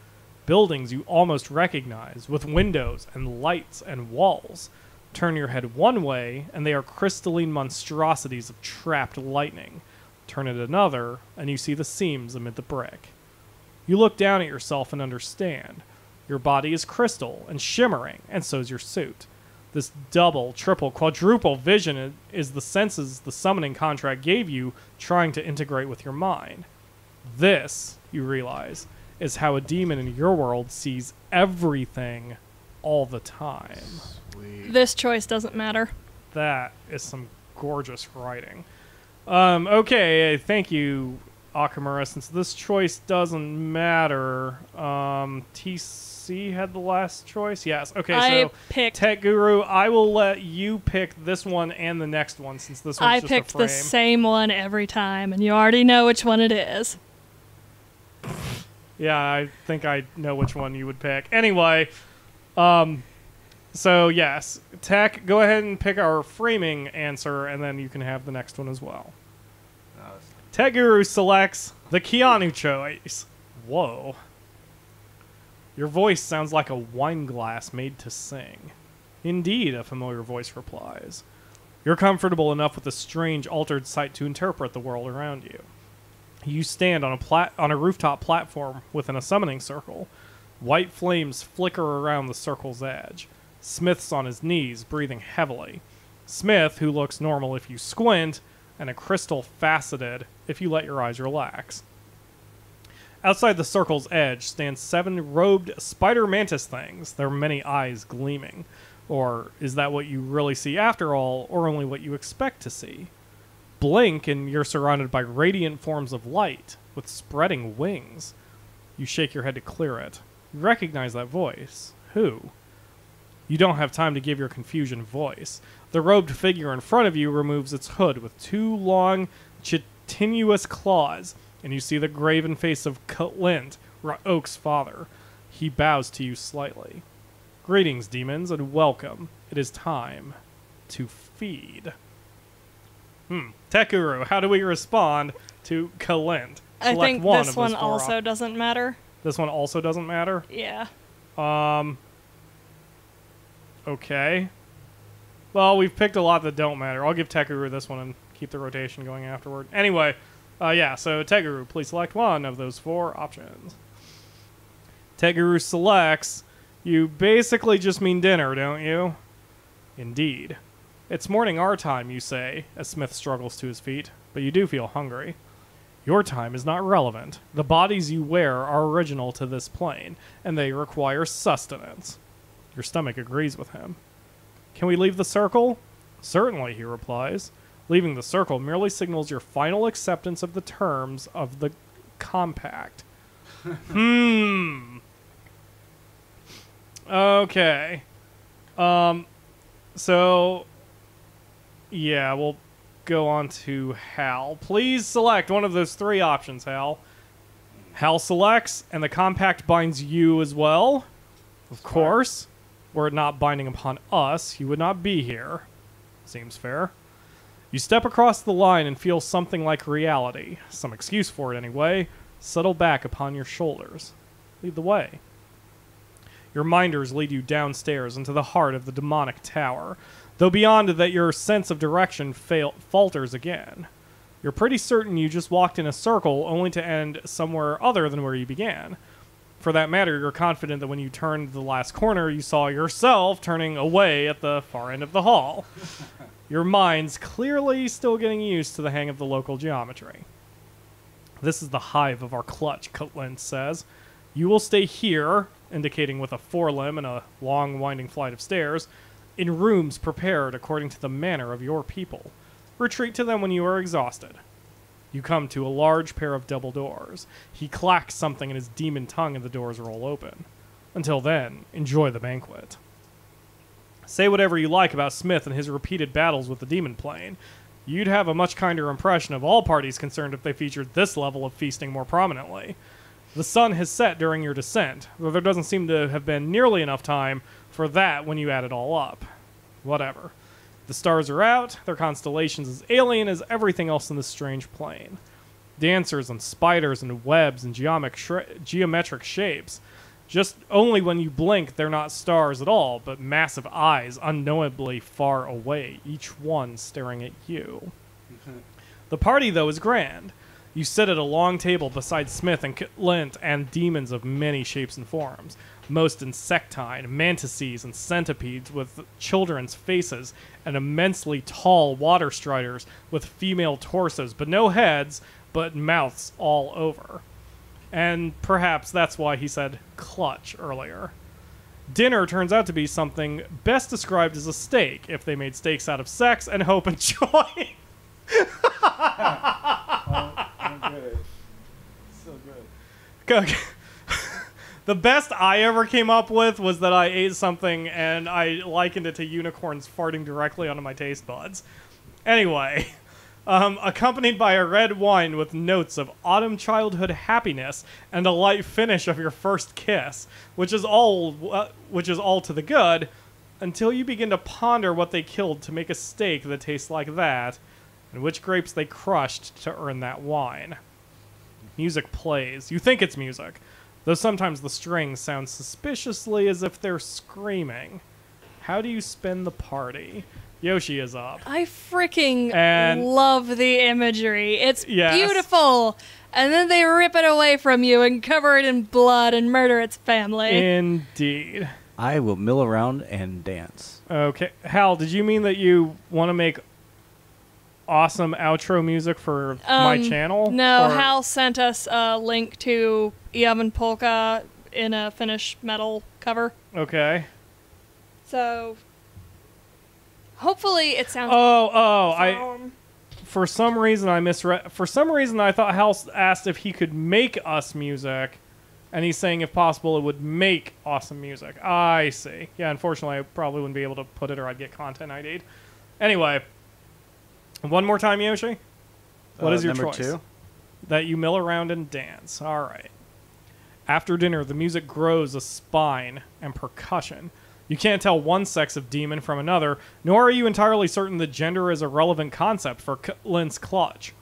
Speaker 2: buildings you almost recognize, with windows and lights and walls. Turn your head one way, and they are crystalline monstrosities of trapped lightning. Turn it another, and you see the seams amid the brick. You look down at yourself and understand. Your body is crystal and shimmering, and so's your suit. This double, triple, quadruple vision is the senses the summoning contract gave you trying to integrate with your mind. This, you realize, is how a demon in your world sees everything all the time.
Speaker 4: Sweet.
Speaker 1: This choice doesn't matter.
Speaker 2: That is some gorgeous writing. Okay, thank you, Akamura. Since this choice doesn't matter, TC had the last choice? Yes. Okay, so
Speaker 1: picked
Speaker 2: Tech Guru, I will let you pick this one and the next one, since this one's just a frame.
Speaker 1: I picked the same one every time, and you already know which one it is.
Speaker 2: Yeah, I think I know which one you would pick. Anyway, so yes, Tech, go ahead and pick our framing answer, and then you can have the next one as well. Tech Guru selects the Keanu choice. Whoa. Your voice sounds like a wine glass made to sing. Indeed, a familiar voice replies. You're comfortable enough with the strange, altered sight to interpret the world around you. You stand on a rooftop platform within a summoning circle. White flames flicker around the circle's edge. Smith's on his knees, breathing heavily. Smith, who looks normal if you squint, and a crystal faceted if you let your eyes relax. Outside the circle's edge stand 7 robed spider mantis things, their many eyes gleaming. Or is that what you really see after all, or only what you expect to see? Blink and you're surrounded by radiant forms of light with spreading wings. You shake your head to clear it. You recognize that voice. Who? You don't have time to give your confusion voice. The robed figure in front of you removes its hood with 2 long, chitinous claws, and you see the graven face of Clint, Oak's father. He bows to you slightly. Greetings, demons, and welcome. It is time to feed. Tekuru, how do we respond to Clint?
Speaker 1: I think this one also doesn't matter.
Speaker 2: This one also doesn't matter?
Speaker 1: Yeah.
Speaker 2: Okay. Well, we've picked a lot that don't matter. I'll give Tekuru this one and keep the rotation going afterward. Anyway, yeah, so Tekuru, please select one of those 4 options. Tekuru selects, you basically just mean dinner, don't you? Indeed. It's morning our time, you say, as Smith struggles to his feet, but you do feel hungry. Your time is not relevant. The bodies you wear are original to this plane, and they require sustenance. Your stomach agrees with him. Can we leave the circle? Certainly, he replies. Leaving the circle merely signals your final acceptance of the terms of the compact. Okay. So, yeah, we'll go on to Hal. Please select one of those three options, Hal. Hal selects, and the compact binds you as well. Of course. Were it not binding upon us, you would not be here. Seems fair. You step across the line and feel something like reality. Some excuse for it, anyway. Settle back upon your shoulders. Lead the way. Your minders lead you downstairs into the heart of the demonic tower, though beyond that your sense of direction falters again. You're pretty certain you just walked in a circle only to end somewhere other than where you began. For that matter, you're confident that when you turned the last corner, you saw yourself turning away at the far end of the hall. Your mind's clearly still getting used to the hang of the local geometry. This is the hive of our clutch, Cutland says. You will stay here, indicating with a forelimb and a long winding flight of stairs, in rooms prepared according to the manner of your people. Retreat to them when you are exhausted. You come to a large pair of double doors. He clacks something in his demon tongue and the doors roll open. Until then, enjoy the banquet. Say whatever you like about Smith and his repeated battles with the demon plane. You'd have a much kinder impression of all parties concerned if they featured this level of feasting more prominently. The sun has set during your descent, though there doesn't seem to have been nearly enough time for that when you add it all up. Whatever. The stars are out, their constellations as alien as everything else in this strange plane. Dancers and spiders and webs and geometric shapes. Just only when you blink, they're not stars at all, but massive eyes unknowably far away, each one staring at you. The party, though, is grand. You sit at a long table beside Smith and Lint and demons of many shapes and forms, most insectine, mantises, and centipedes with children's faces, and immensely tall water striders with female torsos, but no heads, but mouths all over. And perhaps that's why he said clutch earlier. Dinner turns out to be something best described as a steak, if they made steaks out of sex and hope and joy.
Speaker 4: Good. So good.
Speaker 2: Okay. The best I ever came up with was that I ate something and I likened it to unicorns farting directly onto my taste buds. Anyway, accompanied by a red wine with notes of autumn childhood happiness and a light finish of your first kiss, which is all to the good, until you begin to ponder what they killed to make a steak that tastes like that, and which grapes they crushed to earn that wine. Music plays. You think it's music, though sometimes the strings sound suspiciously as if they're screaming. How do you spend the party? Yoshi is up.
Speaker 1: I freaking love the imagery. It's beautiful. And then they rip it away from you and cover it in blood and murder its family.
Speaker 2: Indeed.
Speaker 4: I will mill around and dance.
Speaker 2: Okay. Hal, did you mean that you want to make awesome outro music for my channel?
Speaker 1: No, Hal sent us a link to Ivan Polka in a Finnish metal cover.
Speaker 2: Okay.
Speaker 1: So hopefully it sounds
Speaker 2: for some reason I misread. For some reason I thought Hal asked if he could make us music, and he's saying if possible it would make awesome music. I see. Yeah, unfortunately I probably wouldn't be able to put it or I'd get content ID'd. Anyway, one more time, Yoshi. What is your
Speaker 4: number
Speaker 2: choice?
Speaker 4: 2?
Speaker 2: That you mill around and dance. All right. After dinner, the music grows a spine and percussion. You can't tell one sex of demon from another, nor are you entirely certain that gender is a relevant concept for Lint's clutch.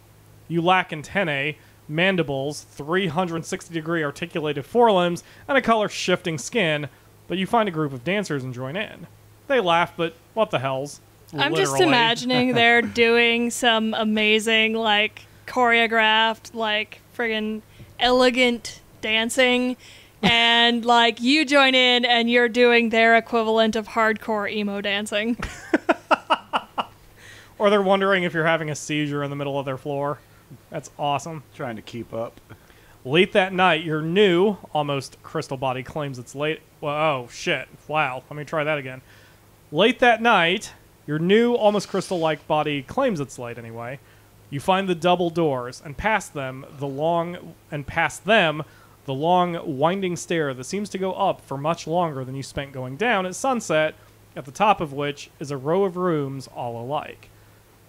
Speaker 2: You lack antennae, mandibles, 360-degree articulated forelimbs, and a color-shifting skin, but you find a group of dancers and join in. They laugh, but what the hells?
Speaker 1: I'm just imagining they're doing some amazing, like, choreographed, like, friggin' elegant dancing, and, like, you join in and you're doing their equivalent of hardcore emo dancing.
Speaker 2: Or they're wondering if you're having a seizure in the middle of their floor. That's awesome.
Speaker 4: Trying to keep up.
Speaker 2: Late that night, your new, almost crystal body claims it's late. Well, oh, shit. Wow. Let me try that again. Late that night, your new, almost crystal-like body claims it's late anyway. You find the double doors, and past them, the The long, winding stair that seems to go up for much longer than you spent going down at sunset, at the top of which is a row of rooms all alike.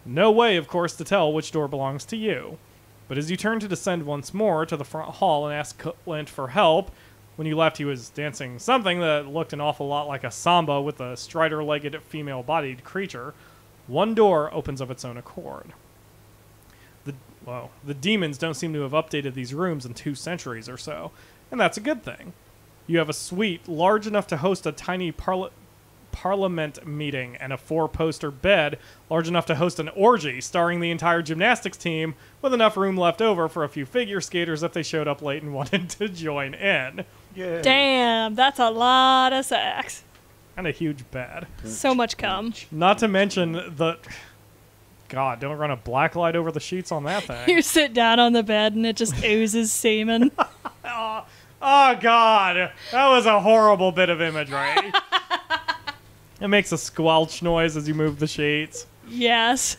Speaker 2: No way, of course, to tell which door belongs to you. But as you turn to descend once more to the front hall and ask Clint for help, when you left he was dancing something that looked an awful lot like a samba with a strider-legged female-bodied creature, one door opens of its own accord. The demons don't seem to have updated these rooms in 2 centuries or so, and that's a good thing. You have a suite large enough to host a tiny parliament meeting and a 4-poster bed large enough to host an orgy starring the entire gymnastics team, with enough room left over for a few figure skaters if they showed up late and wanted to join in.
Speaker 4: Yeah.
Speaker 1: Damn, that's a lot of sex.
Speaker 2: And a huge bed.
Speaker 1: So much cum.
Speaker 2: Not to mention the... God, don't run a black light over the sheets on that thing.
Speaker 1: You sit down on the bed and it just oozes semen.
Speaker 2: Oh, God. That was a horrible bit of imagery. It makes a squelch noise as you move the sheets.
Speaker 1: Yes.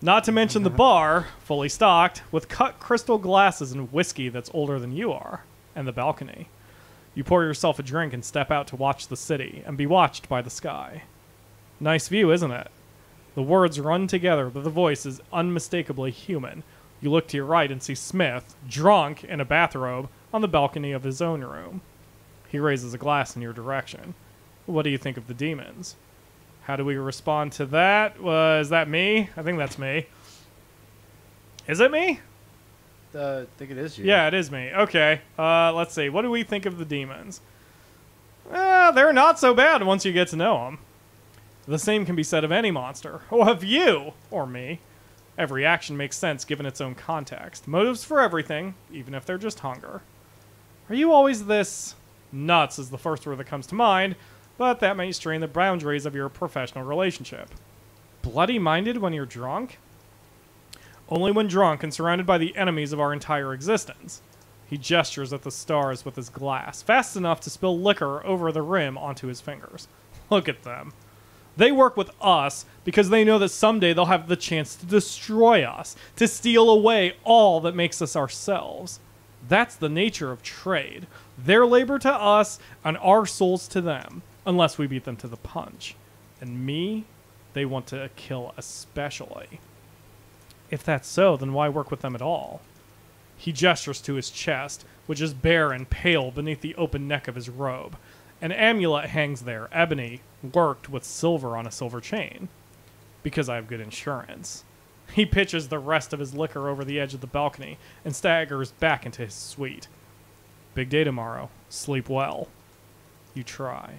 Speaker 2: Not to mention the bar, fully stocked, with cut crystal glasses and whiskey that's older than you are, and the balcony. You pour yourself a drink and step out to watch the city and be watched by the sky. Nice view, isn't it? The words run together, but the voice is unmistakably human. You look to your right and see Smith, drunk in a bathrobe, on the balcony of his own room. He raises a glass in your direction. What do you think of the demons? How do we respond to that? Is that me? I think that's me. Is it me?
Speaker 4: I think it is you.
Speaker 2: Yeah, it is me. Okay. Let's see. What do we think of the demons? They're not so bad once you get to know them. The same can be said of any monster. Or of you. Or me. Every action makes sense given its own context. Motives for everything, even if they're just hunger. Are you always this? Nuts is the first word that comes to mind, but that may strain the boundaries of your professional relationship. Bloody-minded when you're drunk? Only when drunk and surrounded by the enemies of our entire existence. He gestures at the stars with his glass, fast enough to spill liquor over the rim onto his fingers. Look at them. They work with us because they know that someday they'll have the chance to destroy us, to steal away all that makes us ourselves. That's the nature of trade. Their labor to us and our souls to them, unless we beat them to the punch. And me, they want to kill especially. If that's so, then why work with them at all? He gestures to his chest, which is bare and pale beneath the open neck of his robe. An amulet hangs there, ebony, worked with silver on a silver chain. Because I have good insurance. He pitches the rest of his liquor over the edge of the balcony and staggers back into his suite. Big day tomorrow. Sleep well. You try.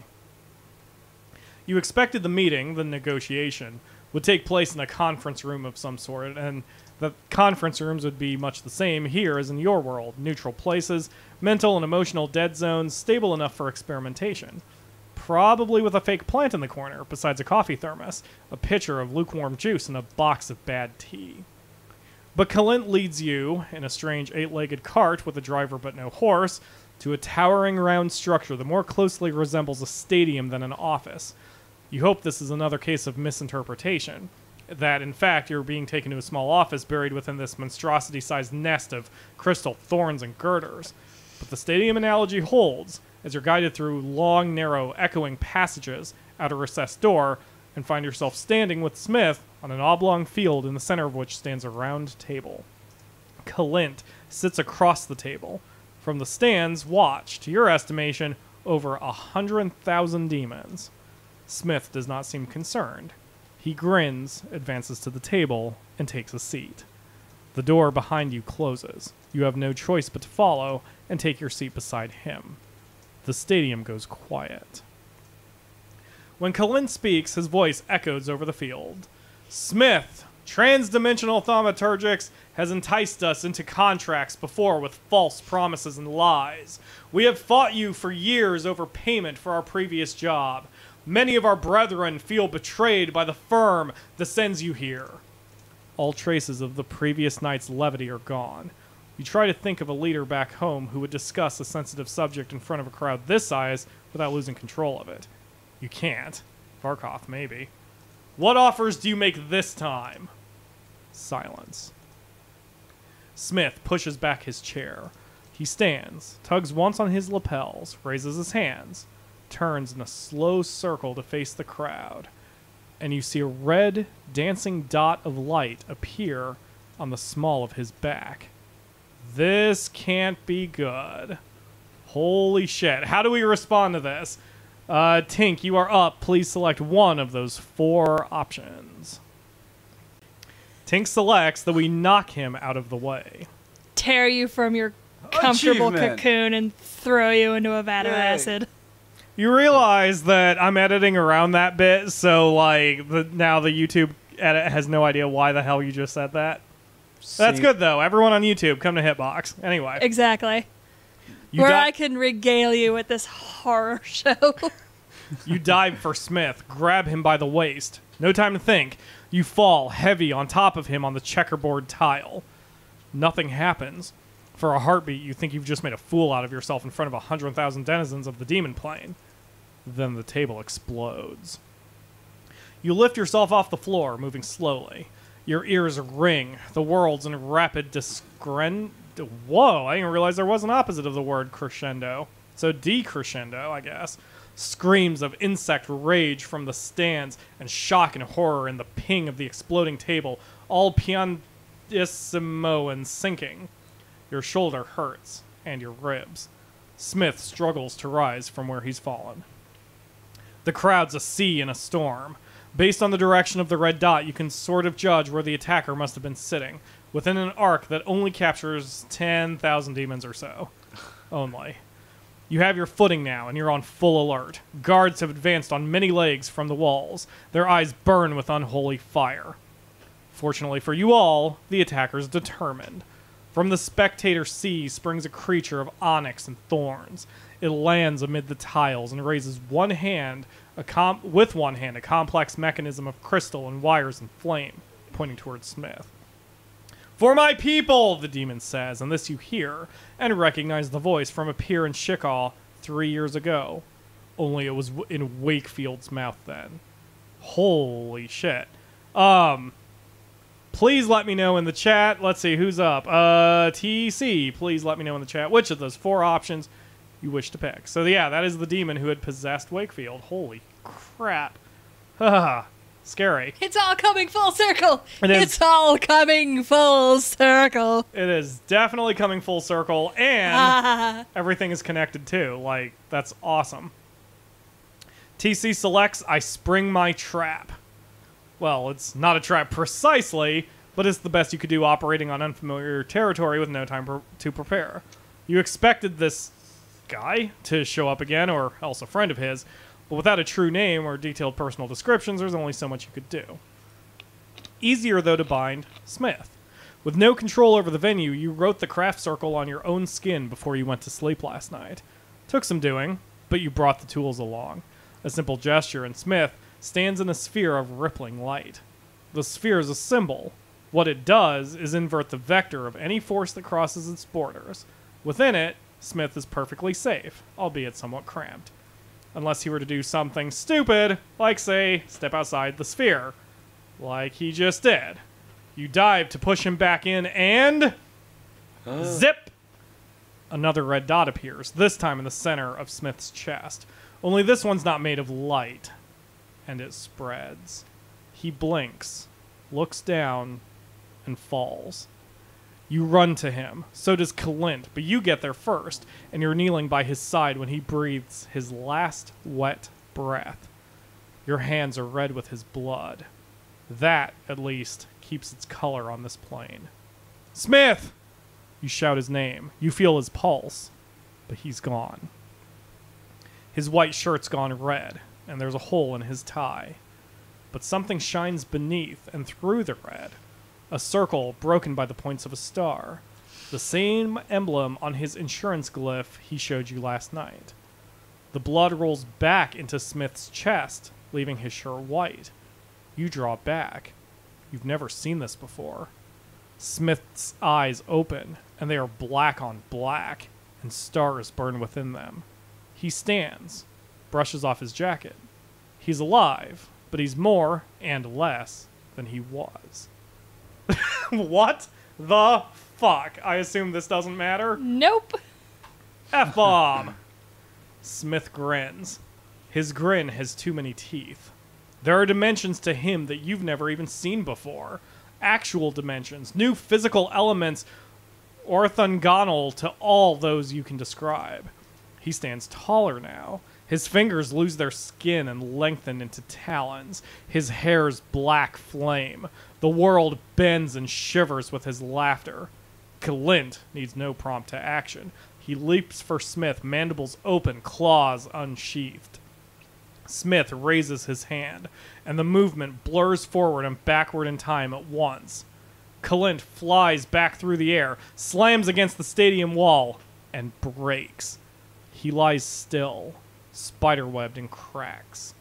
Speaker 2: You expected the meeting, the negotiation, would take place in a conference room of some sort, and the conference rooms would be much the same here as in your world. Neutral places, mental and emotional dead zones, stable enough for experimentation. Probably with a fake plant in the corner, besides a coffee thermos, a pitcher of lukewarm juice, and a box of bad tea. But Kalint leads you, in a strange 8-legged cart with a driver but no horse, to a towering round structure that more closely resembles a stadium than an office. You hope this is another case of misinterpretation. That, in fact, you're being taken to a small office buried within this monstrosity-sized nest of crystal thorns and girders. But the stadium analogy holds, as you're guided through long, narrow, echoing passages out a recessed door, and find yourself standing with Smith on an oblong field in the center of which stands a round table. Kalint sits across the table. From the stands watch, to your estimation, over 100,000 demons. Smith does not seem concerned. He grins, advances to the table, and takes a seat. The door behind you closes. You have no choice but to follow and take your seat beside him. The stadium goes quiet. When Kalin speaks, his voice echoes over the field. Smith, transdimensional thaumaturgics, has enticed us into contracts before with false promises and lies. We have fought you for years over payment for our previous job. Many of our brethren feel betrayed by the firm that sends you here. All traces of the previous night's levity are gone. You try to think of a leader back home who would discuss a sensitive subject in front of a crowd this size without losing control of it. You can't. Varkov, maybe. What offers do you make this time? Silence. Smith pushes back his chair. He stands, tugs once on his lapels, raises his hands, turns in a slow circle to face the crowd, and you see a red, dancing dot of light appear on the small of his back. This can't be good. Holy shit. How do we respond to this? Tink, you are up. Please select one of those 4 options. Tink selects that we knock him out of the way.
Speaker 1: Tear you from your comfortable cocoon and throw you into a vat of acid.
Speaker 2: You realize that I'm editing around that bit, so like now the YouTube edit has no idea why the hell you just said that. That's good though. Everyone on YouTube, come to Hitbox. Anyway.
Speaker 1: Exactly. Where I can regale you with this horror show.
Speaker 2: You dive for Smith, grab him by the waist. No time to think. You fall heavy on top of him on the checkerboard tile. Nothing happens. For a heartbeat, you think you've just made a fool out of yourself in front of 100,000 denizens of the demon plane. Then the table explodes. You lift yourself off the floor, moving slowly. Your ears ring. The world's in rapid Whoa, I didn't realize there was an opposite of the word crescendo. So decrescendo, I guess. Screams of insect rage from the stands and shock and horror in the ping of the exploding table, all pianissimo and sinking. Your shoulder hurts, and your ribs. Smith struggles to rise from where he's fallen. The crowd's a sea in a storm. Based on the direction of the red dot, you can sort of judge where the attacker must have been sitting, within an arc that only captures 10,000 demons or so. Only. You have your footing now, and you're on full alert. Guards have advanced on many legs from the walls. Their eyes burn with unholy fire. Fortunately for you all, the attacker's determined. From the spectator sea springs a creature of onyx and thorns. It lands amid the tiles and raises with one hand a complex mechanism of crystal and wires and flame, pointing towards Smith. "For my people," the demon says, and this you hear, and recognize the voice from a pier in Shikaw 3 years ago. Only it was in Wakefield's mouth then. Holy shit. Please let me know in the chat. Let's see, who's up? TC, please let me know in the chat which of those 4 options you wish to pick. So yeah, that is the demon who had possessed Wakefield. Holy crap. Scary.
Speaker 1: It's all coming full circle. It's all coming full circle.
Speaker 2: It is definitely coming full circle, and everything is connected too. Like, that's awesome. TC selects, I spring my trap. Well, it's not a trap precisely, but it's the best you could do operating on unfamiliar territory with no time to prepare. You expected this guy to show up again, or else a friend of his, but without a true name or detailed personal descriptions, there's only so much you could do. Easier, though, to bind Smith. With no control over the venue, you wrote the craft circle on your own skin before you went to sleep last night. Took some doing, but you brought the tools along. A simple gesture, and Smith stands in a sphere of rippling light. The sphere is a symbol. What it does is invert the vector of any force that crosses its borders. Within it, Smith is perfectly safe, albeit somewhat cramped. Unless he were to do something stupid, like, say, step outside the sphere. Like he just did. You dive to push him back in, and... zip! Another red dot appears, this time in the center of Smith's chest. Only this one's not made of light. And it spreads. He blinks, looks down, and falls. You run to him. So does Clint, but you get there first, and you're kneeling by his side when he breathes his last wet breath. Your hands are red with his blood. That, at least, keeps its color on this plane. Smith! You shout his name. You feel his pulse, but he's gone. His white shirt's gone red, and there's a hole in his tie. But something shines beneath and through the red. A circle broken by the points of a star. The same emblem on his insurance glyph he showed you last night. The blood rolls back into Smith's chest, leaving his shirt white. You draw back. You've never seen this before. Smith's eyes open, and they are black on black, and stars burn within them. He stands, brushes off his jacket. He's alive, but he's more and less than he was. What the fuck? I assume this doesn't matter?
Speaker 1: Nope.
Speaker 2: F-bomb! Smith grins. His grin has too many teeth. There are dimensions to him that you've never even seen before. Actual dimensions, new physical elements orthogonal to all those you can describe. He stands taller now. His fingers lose their skin and lengthen into talons. His hair's black flame. The world bends and shivers with his laughter. Clint needs no prompt to action. He leaps for Smith, mandibles open, claws unsheathed. Smith raises his hand, and the movement blurs forward and backward in time at once. Clint flies back through the air, slams against the stadium wall, and breaks. He lies still, spiderwebbed and cracks.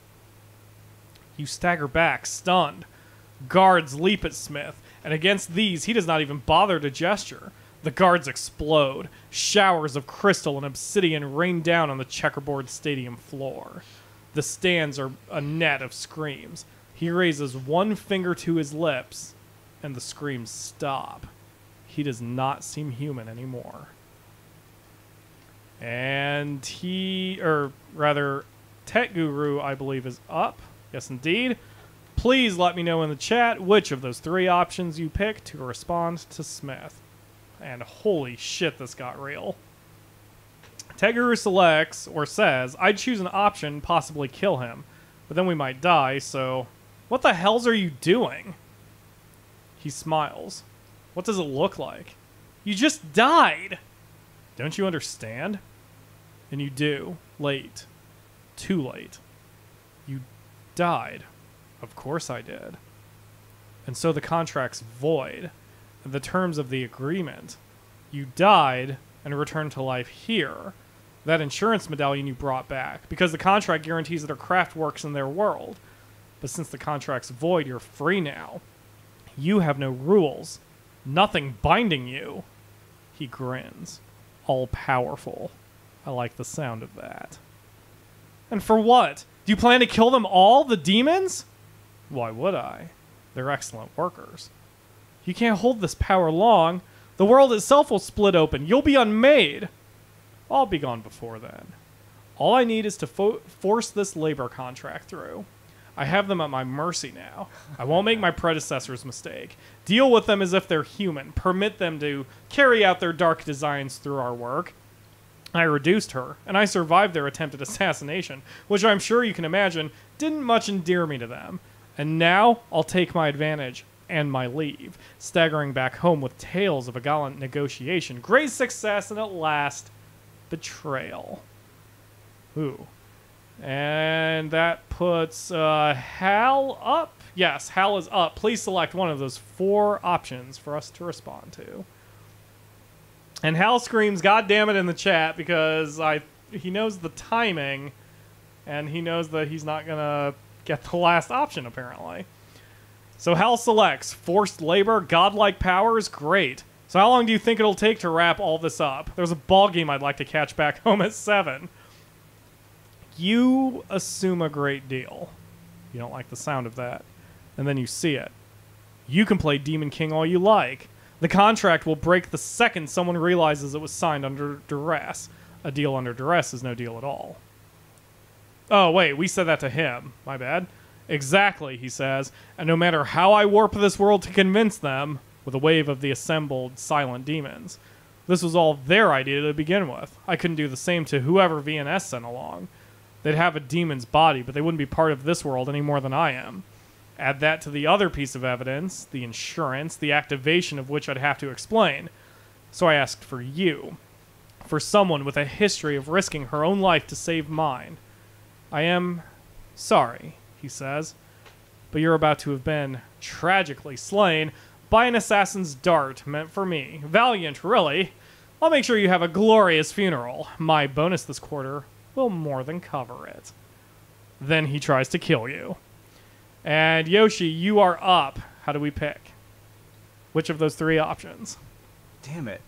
Speaker 2: You stagger back, stunned. Guards leap at Smith, and against these he does not even bother to gesture. The guards explode. Showers of crystal and obsidian rain down on the checkerboard stadium floor. The stands are a net of screams. He raises one finger to his lips, and the screams stop. He does not seem human anymore. And Tech Guru, I believe, is up. Yes, indeed. Please let me know in the chat which of those 3 options you pick to respond to Smith. And holy shit, this got real. Tech Guru selects, or says, I'd choose an option, possibly kill him. But then we might die, so... What the hells are you doing? He smiles. What does it look like? You just died! Don't you understand? And you do. Late. Too late. You died. Of course I did. And so the contract's void. And the terms of the agreement. You died and returned to life here. That insurance medallion you brought back. Because the contract guarantees that our craft works in their world. But since the contract's void, you're free now. You have no rules. Nothing binding you. He grins. All-powerful. I like the sound of that. And for what? Do you plan to kill them all, the demons? Why would I? They're excellent workers. You can't hold this power long. The world itself will split open. You'll be unmade. I'll be gone before then. All I need is to force this labor contract through. I have them at my mercy now. I won't make my predecessor's mistake. Deal with them as if they're human. Permit them to carry out their dark designs through our work. I reduced her, and I survived their attempted assassination, which I'm sure you can imagine didn't much endear me to them. And now I'll take my advantage and my leave, staggering back home with tales of a gallant negotiation, great success, and at last, betrayal. Ooh. And that puts Hal up. Yes, Hal is up. Please select one of those 4 options for us to respond to. And Hal screams, God damn it, in the chat because he knows the timing and he knows that he's not going to get the last option, apparently. So Hal selects forced labor, godlike powers, great. So how long do you think it'll take to wrap all this up? There's a ball game I'd like to catch back home at 7. You assume a great deal. You don't like the sound of that. And then you see it. You can play Demon King all you like. The contract will break the second someone realizes it was signed under duress. A deal under duress is no deal at all. Oh, wait, we said that to him. My bad. Exactly, he says. And no matter how I warp this world to convince them, with a wave of the assembled silent demons, this was all their idea to begin with. I couldn't do the same to whoever VNS sent along. They'd have a demon's body, but they wouldn't be part of this world any more than I am. Add that to the other piece of evidence, the insurance, the activation of which I'd have to explain. So I asked for you. For someone with a history of risking her own life to save mine. I am sorry, he says, but you're about to have been tragically slain by an assassin's dart meant for me. Valiant, really. I'll make sure you have a glorious funeral. My bonus this quarter will more than cover it. Then he tries to kill you. And Yoshi, you are up. How do we pick? Which of those 3 options?
Speaker 4: Damn it.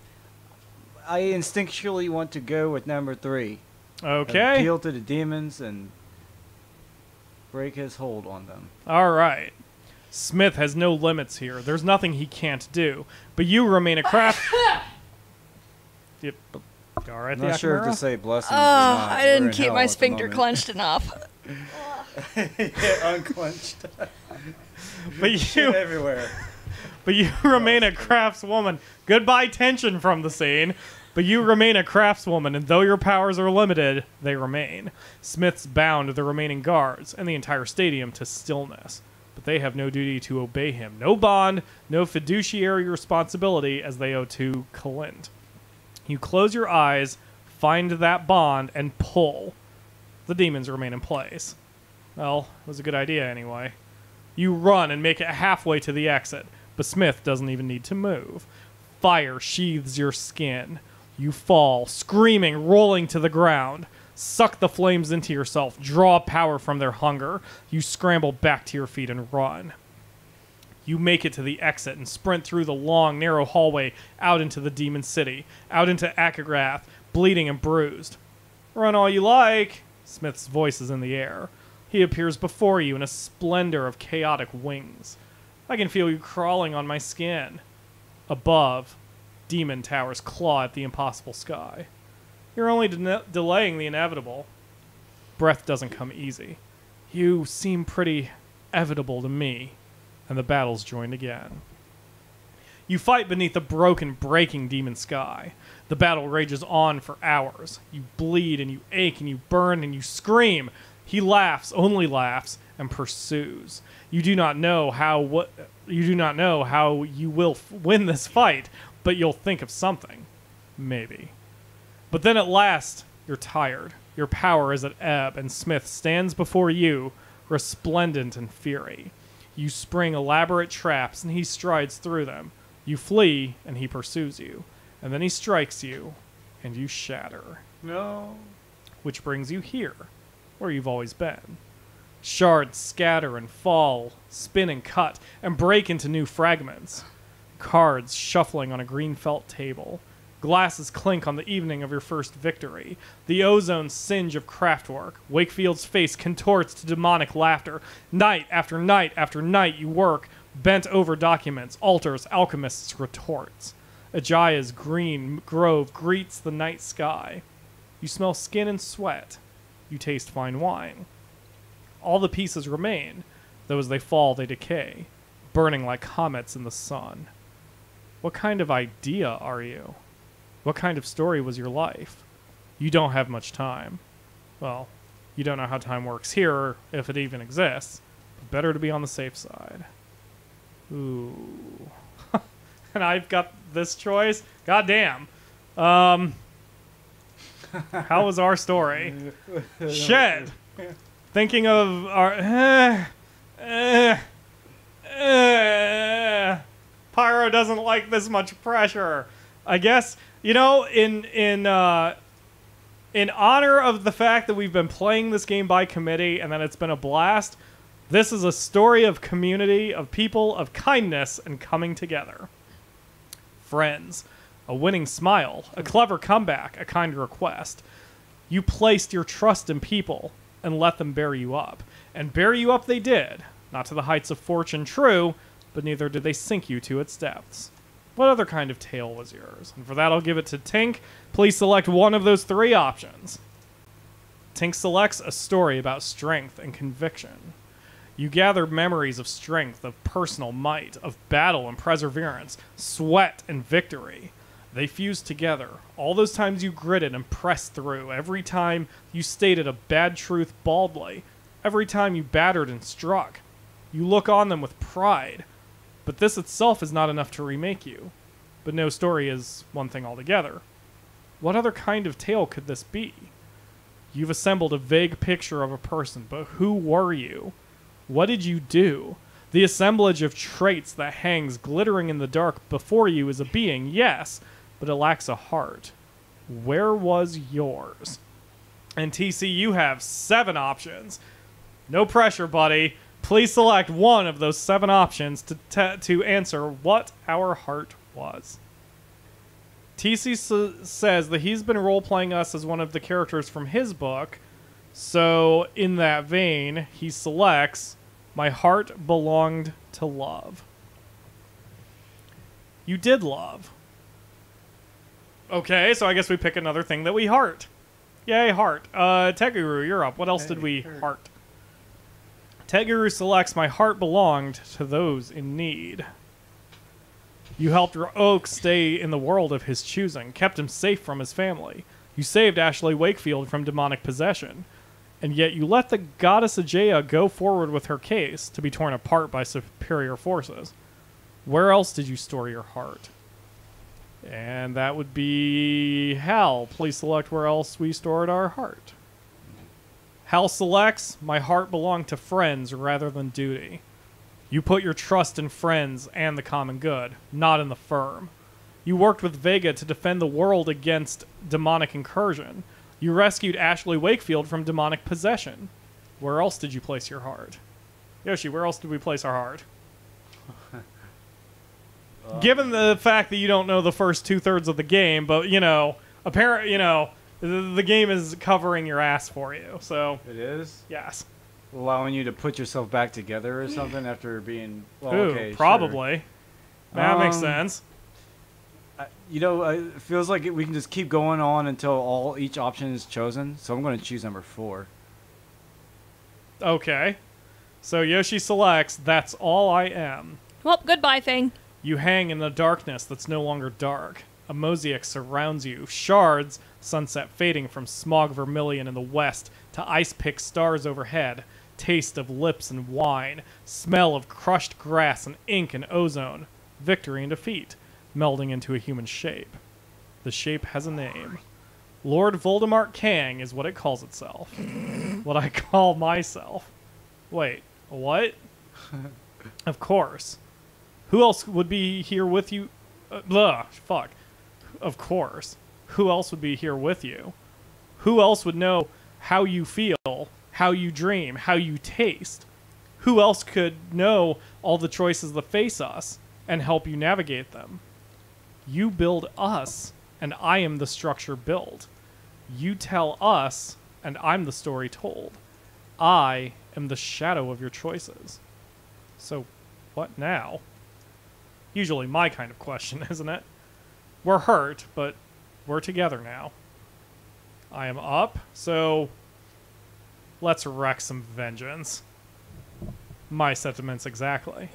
Speaker 4: I instinctually want to go with number 3.
Speaker 2: Okay.
Speaker 4: Appeal to the demons and break his hold on them.
Speaker 2: All right. Smith has no limits here. There's nothing he can't do. But you remain a craft... Yep. Dorothy
Speaker 4: I'm not sure
Speaker 2: Akamura?
Speaker 4: to say blessings.
Speaker 1: I didn't keep my sphincter clenched enough.
Speaker 4: Yeah, unclenched.
Speaker 2: But
Speaker 4: Shit everywhere.
Speaker 2: But you remain a craftswoman. Goodbye tension from the scene. But you remain a craftswoman, and though your powers are limited, they remain. Smiths bound the remaining guards and the entire stadium to stillness. But they have no duty to obey him. No bond, no fiduciary responsibility as they owe to Clint. You close your eyes, find that bond, and pull. The demons remain in place. Well, it was a good idea anyway. You run and make it halfway to the exit, but Smith doesn't even need to move. Fire sheathes your skin. You fall, screaming, rolling to the ground. Suck the flames into yourself, draw power from their hunger. You scramble back to your feet and run. You make it to the exit and sprint through the long, narrow hallway out into the demon city, out into Akagrath, bleeding and bruised. Run all you like. Smith's voice is in the air. He appears before you in a splendor of chaotic wings. I can feel you crawling on my skin. Above, demon towers claw at the impossible sky. You're only delaying the inevitable. Breath doesn't come easy. You seem pretty evitable to me, and the battle's joined again. You fight beneath the broken, breaking demon sky. The battle rages on for hours. You bleed and you ache and you burn and you scream. He laughs, only laughs, and pursues. You do not know how you will win this fight, but you'll think of something. Maybe. But then at last, you're tired. Your power is at ebb, and Smith stands before you, resplendent in fury. You spring elaborate traps, and he strides through them. You flee, and he pursues you. And then he strikes you, and you shatter.
Speaker 4: No.
Speaker 2: Which brings you here, where you've always been. Shards scatter and fall, spin and cut, and break into new fragments. Cards shuffling on a green felt table. Glasses clink on the evening of your first victory. The ozone singe of craftwork. Wakefield's face contorts to demonic laughter. Night after night after night you work, bent over documents, altars, alchemists' retorts. Ajaya's green grove greets the night sky. You smell skin and sweat. You taste fine wine. All the pieces remain, though as they fall they decay, burning like comets in the sun. What kind of idea are you? What kind of story was your life? You don't have much time. Well, you don't know how time works here, if it even exists, but better to be on the safe side. Ooh. And I've got this choice? God damn. How was our story? Shit! Thinking of our... Pyro doesn't like this much pressure. I guess, you know, in honor of the fact that we've been playing this game by committee and that it's been a blast, this is a story of community, of people, of kindness, and coming together. Friends. A winning smile. A clever comeback. A kind request. You placed your trust in people and let them bear you up. And bear you up they did. Not to the heights of fortune, true, but neither did they sink you to its depths. What other kind of tale was yours? And for that, I'll give it to Tink. Please select one of those three options. Tink selects a story about strength and conviction. You gather memories of strength, of personal might, of battle and perseverance, sweat and victory. They fuse together. All those times you gritted and pressed through. Every time you stated a bad truth baldly. Every time you battered and struck. You look on them with pride. But this itself is not enough to remake you. But no story is one thing altogether. What other kind of tale could this be? You've assembled a vague picture of a person, but who were you? What did you do? The assemblage of traits that hangs glittering in the dark before you is a being, yes, but it lacks a heart. Where was yours? And TC, you have 7 options. No pressure, buddy. Please select one of those 7 options to answer what our heart was. TC says that he's been role-playing us as one of the characters from his book, so in that vein, he selects My Heart Belonged to Love. You did love. Okay, so I guess we pick another thing that we heart. Yay, heart. Teguru, you're up. What else did we heart? Teguru selects my heart belonged to those in need. You helped Oak stay in the world of his choosing, kept him safe from his family. You saved Ashley Wakefield from demonic possession. And yet you let the goddess Ajaya go forward with her case to be torn apart by superior forces. Where else did you store your heart? And that would be Hal. Please select where else we stored our heart. Hal selects, my heart belonged to friends rather than duty. You put your trust in friends and the common good, not in the firm. You worked with Vega to defend the world against demonic incursion. You rescued Ashley Wakefield from demonic possession. Where else did you place your heart? Yoshi, where else did we place our heart? Given the fact that you don't know the first 2/3 of the game, but, the game is covering your ass for you, so...
Speaker 4: It is?
Speaker 2: Yes.
Speaker 4: Allowing you to put yourself back together or something after being... Well,
Speaker 2: Ooh,
Speaker 4: okay,
Speaker 2: probably.
Speaker 4: Sure.
Speaker 2: That makes sense.
Speaker 4: It feels like we can just keep going on until each option is chosen, so I'm going to choose number 4.
Speaker 2: Okay. So Yoshi selects, that's all I am.
Speaker 1: Well, goodbye, thing.
Speaker 2: You hang in the darkness that's no longer dark. A mosaic surrounds you. Shards, sunset fading from smog vermilion in the west to ice-picked stars overhead. Taste of lips and wine. Smell of crushed grass and ink and ozone. Victory and defeat, melding into a human shape. The shape has a name. Lord Voldemort Kang is what it calls itself. What I call myself. Wait, what? Of course. Who else would be here with you? Fuck. Of course. Who else would be here with you? Who else would know how you feel, how you dream, how you taste? Who else could know all the choices that face us and help you navigate them? You build us, and I am the structure built. You tell us, and I'm the story told. I am the shadow of your choices. So, what now? Usually my kind of question, isn't it? We're hurt, but we're together now. I am up, so let's wreak some vengeance. My sentiments exactly.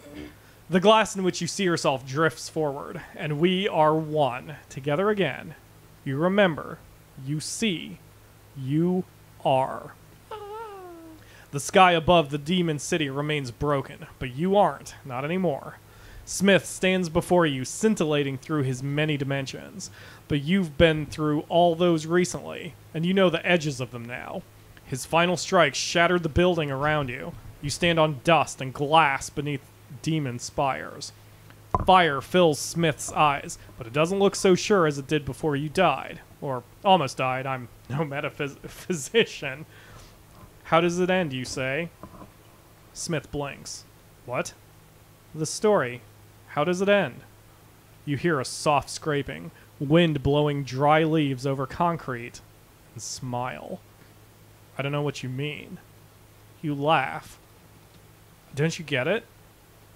Speaker 2: The glass in which you see yourself drifts forward, and we are one, together again. You remember, you see, you are. The sky above the demon city remains broken, but you aren't, not anymore. Smith stands before you, scintillating through his many dimensions, but you've been through all those recently, and you know the edges of them now. His final strike shattered the building around you. You stand on dust and glass beneath demon spires. Fire fills Smith's eyes, but it doesn't look so sure as it did before you died. Or almost died. I'm no metaphysician. How does it end, you say? Smith blinks. What? The story. How does it end? You hear a soft scraping, wind blowing dry leaves over concrete, and smile. I don't know what you mean. You laugh. Don't you get it?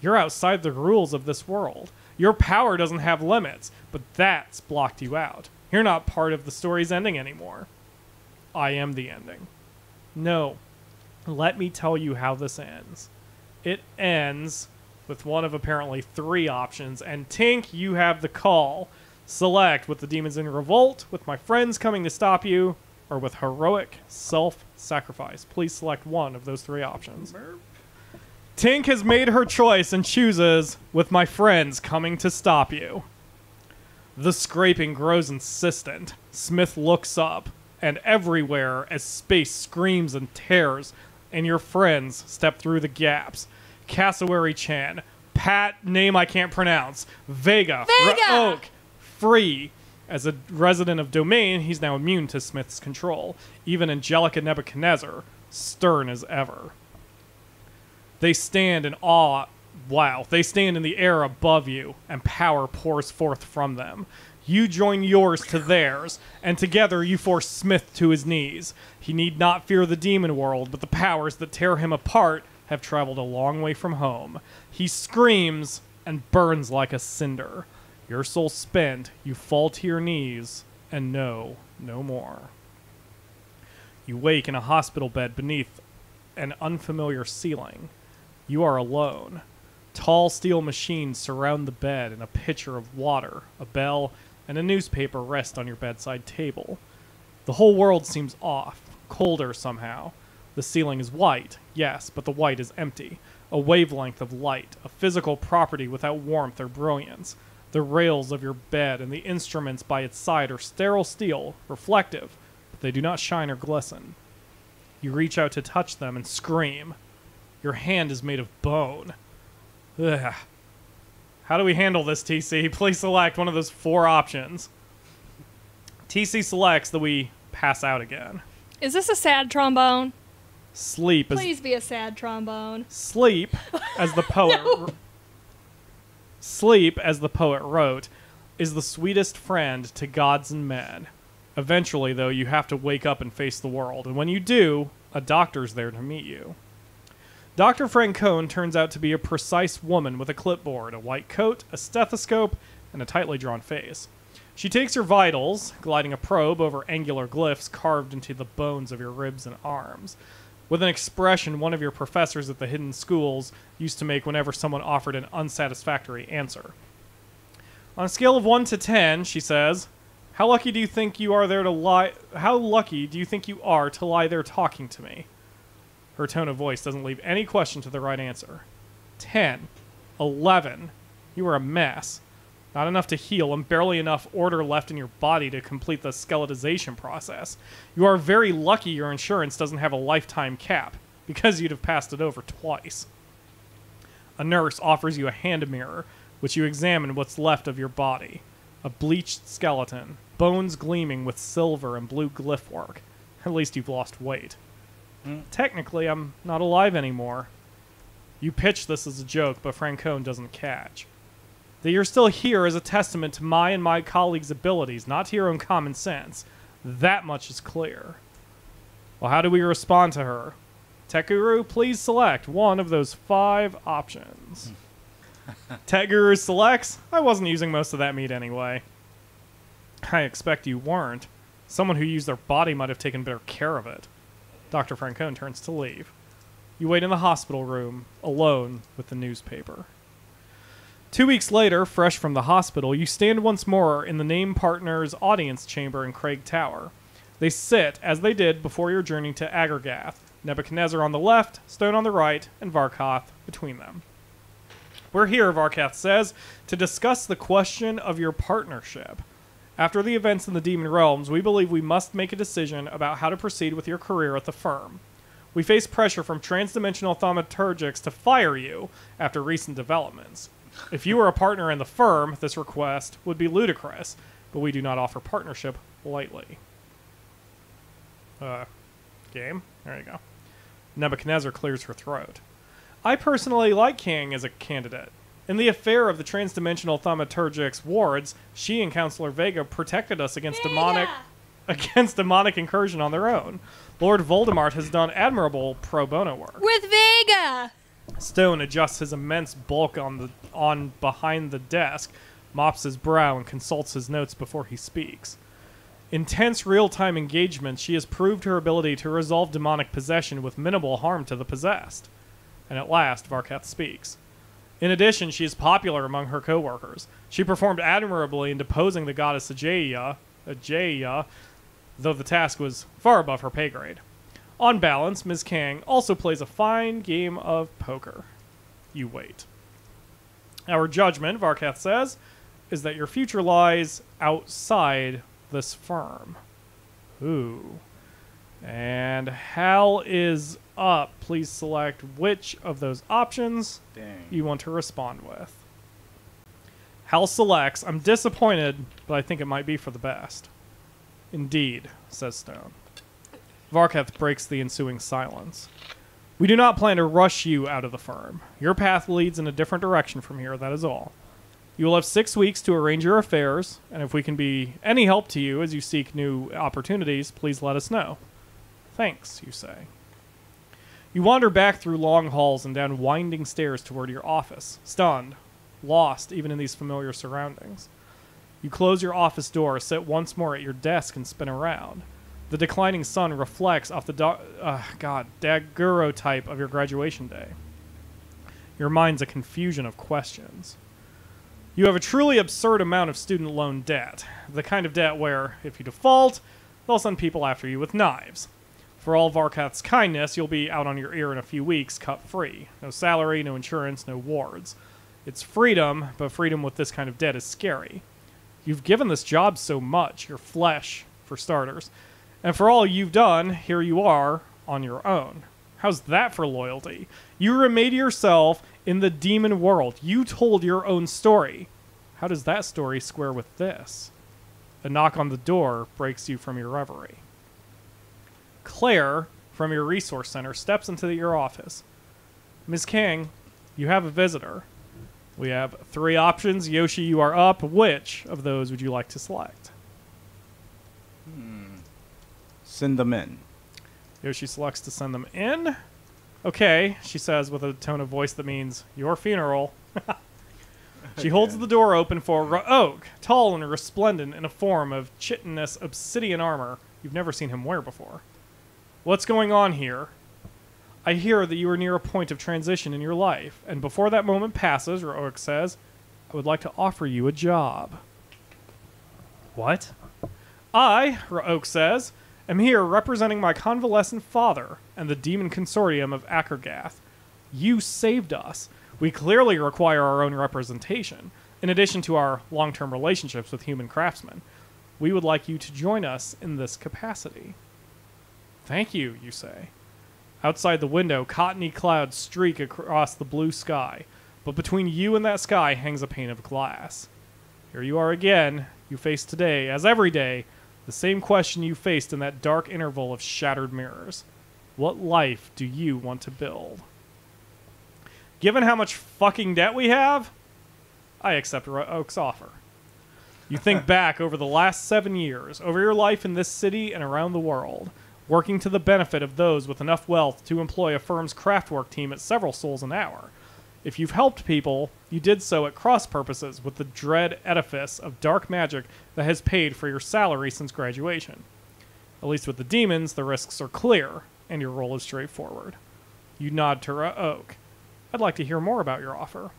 Speaker 2: You're outside the rules of this world. Your power doesn't have limits, but that's blocked you out. You're not part of the story's ending anymore. I am the ending. No. Let me tell you how this ends. It ends with one of apparently 3 options, and Tink, you have the call. Select with the demons in revolt, with my friends coming to stop you, or with heroic self-sacrifice. Please select one of those 3 options. Tink has made her choice and chooses with my friends coming to stop you. The scraping grows insistent. Smith looks up, and everywhere as space screams and tears, and your friends step through the gaps. Cassowary-chan, Pat, name I can't pronounce, Vega! Oak, free. As a resident of Domain, he's now immune to Smith's control. Even Angelica Nebuchadnezzar, stern as ever. They stand in awe. Wow. They stand in the air above you, and power pours forth from them. You join yours to theirs, and together you force Smith to his knees. He need not fear the demon world, but the powers that tear him apart have traveled a long way from home. He screams and burns like a cinder. Your soul spent, you fall to your knees and know no more. You wake in a hospital bed beneath an unfamiliar ceiling. You are alone. Tall steel machines surround the bed, and a pitcher of water, a bell, and a newspaper rest on your bedside table. The whole world seems off, colder somehow. The ceiling is white, yes, but the white is empty. A wavelength of light, a physical property without warmth or brilliance. The rails of your bed and the instruments by its side are sterile steel, reflective, but they do not shine or glisten. You reach out to touch them and scream. Your hand is made of bone. Ugh. How do we handle this, TC? Please select one of those 4 options. TC selects that we pass out again.
Speaker 1: Is this a sad trombone?
Speaker 2: Sleep.
Speaker 1: Please be a sad trombone.
Speaker 2: Sleep, as the poet...
Speaker 1: No.
Speaker 2: Sleep, as the poet wrote, is the sweetest friend to gods and men. Eventually, though, you have to wake up and face the world, and when you do, a doctor's there to meet you. Dr. Falkon turns out to be a precise woman with a clipboard, a white coat, a stethoscope, and a tightly drawn face. She takes your vitals, gliding a probe over angular glyphs carved into the bones of your ribs and arms, with an expression one of your professors at the hidden schools used to make whenever someone offered an unsatisfactory answer. On a scale of 1 to 10, she says, How lucky do you think you are to lie there talking to me? Her tone of voice doesn't leave any question to the right answer. 10. 11. You are a mess. Not enough to heal, and barely enough order left in your body to complete the skeletization process. You are very lucky your insurance doesn't have a lifetime cap, because you'd have passed it over twice. A nurse offers you a hand mirror, which you examine what's left of your body. A bleached skeleton, bones gleaming with silver and blue glyph work. At least you've lost weight. Technically, I'm not alive anymore. You pitch this as a joke, but Falkon doesn't catch. That you're still here is a testament to my and my colleagues' abilities, not to your own common sense. That much is clear. Well, how do we respond to her? Tech Guru, please select one of those 5 options. Tech Guru selects, I wasn't using most of that meat anyway. I expect you weren't. Someone who used their body might have taken better care of it. Dr. Falkon turns to leave. You wait in the hospital room, alone with the newspaper. 2 weeks later, fresh from the hospital, you stand once more in the name partner's audience chamber in Craig Tower. They sit, as they did before your journey to Agargath, Nebuchadnezzar on the left, Stone on the right, and Varkath between them. We're here, Varkath says, to discuss the question of your partnership. After the events in the Demon Realms, we believe we must make a decision about how to proceed with your career at the firm. We face pressure from transdimensional thaumaturgics to fire you after recent developments. If you were a partner in the firm, this request would be ludicrous, but we do not offer partnership lightly. Game? There you go. Nebuchadnezzar clears her throat. I personally like King as a candidate. In the affair of the transdimensional thaumaturgics wards, she and Counselor Vega protected us against demonic incursion on their own. Lord Voldemort has done admirable pro bono work.
Speaker 1: With Vega!
Speaker 2: Stone adjusts his immense bulk on behind the desk, mops his brow, and consults his notes before he speaks. Intense real-time engagement, she has proved her ability to resolve demonic possession with minimal harm to the possessed. And at last, Varkath speaks. In addition, she is popular among her co-workers. She performed admirably in deposing the goddess Ajaia, though the task was far above her pay grade. On balance, Ms. Kang also plays a fine game of poker. You wait. Our judgment, Varkath says, is that your future lies outside this firm. Ooh. And Hal is up. Please select which of those options you want to respond with. Hal selects, I'm disappointed, but I think it might be for the best. Indeed, says Stone. Varkath breaks the ensuing silence. We do not plan to rush you out of the firm. Your path leads in a different direction from here, that is all. You will have 6 weeks to arrange your affairs, and if we can be any help to you as you seek new opportunities, please let us know. Thanks, you say. You wander back through long halls and down winding stairs toward your office, stunned, lost even in these familiar surroundings. You close your office door, sit once more at your desk, and spin around. The declining sun reflects off the daguerreotype of your graduation day. Your mind's a confusion of questions. You have a truly absurd amount of student loan debt. The kind of debt where, if you default, they'll send people after you with knives. For all Varkath's kindness, you'll be out on your ear in a few weeks, cut-free. No salary, no insurance, no wards. It's freedom, but freedom with this kind of debt is scary. You've given this job so much, your flesh, for starters. And for all you've done, here you are, on your own. How's that for loyalty? You remade yourself in the demon world. You told your own story. How does that story square with this? A knock on the door breaks you from your reverie. Claire, from your resource center, steps into your office. Ms. King, you have a visitor. We have 3 options. Yoshi, you are up. Which of those would you like to select?
Speaker 4: Send them in.
Speaker 2: Yoshi selects to send them in. Okay, she says with a tone of voice that means your funeral. She holds the door open for Raok, tall and resplendent in a form of chitinous obsidian armor you've never seen him wear before. What's going on here? I hear that you are near a point of transition in your life, and before that moment passes, Raok says, I would like to offer you a job. What? I, Raok says, am here representing my convalescent father and the demon consortium of Akergath. You saved us. We clearly require our own representation, in addition to our long-term relationships with human craftsmen. We would like you to join us in this capacity. Thank you, you say. Outside the window, cottony clouds streak across the blue sky, but between you and that sky hangs a pane of glass. Here you are again. You face today, as every day, the same question you faced in that dark interval of shattered mirrors. What life do you want to build? Given how much fucking debt we have, I accept Oak's offer. You think back over the last 7 years, over your life in this city and around the world, working to the benefit of those with enough wealth to employ a firm's craftwork team at several souls an hour. If you've helped people, you did so at cross purposes with the dread edifice of dark magic that has paid for your salary since graduation. At least with the demons, the risks are clear, and your role is straightforward. You nod to Raok. I'd like to hear more about your offer.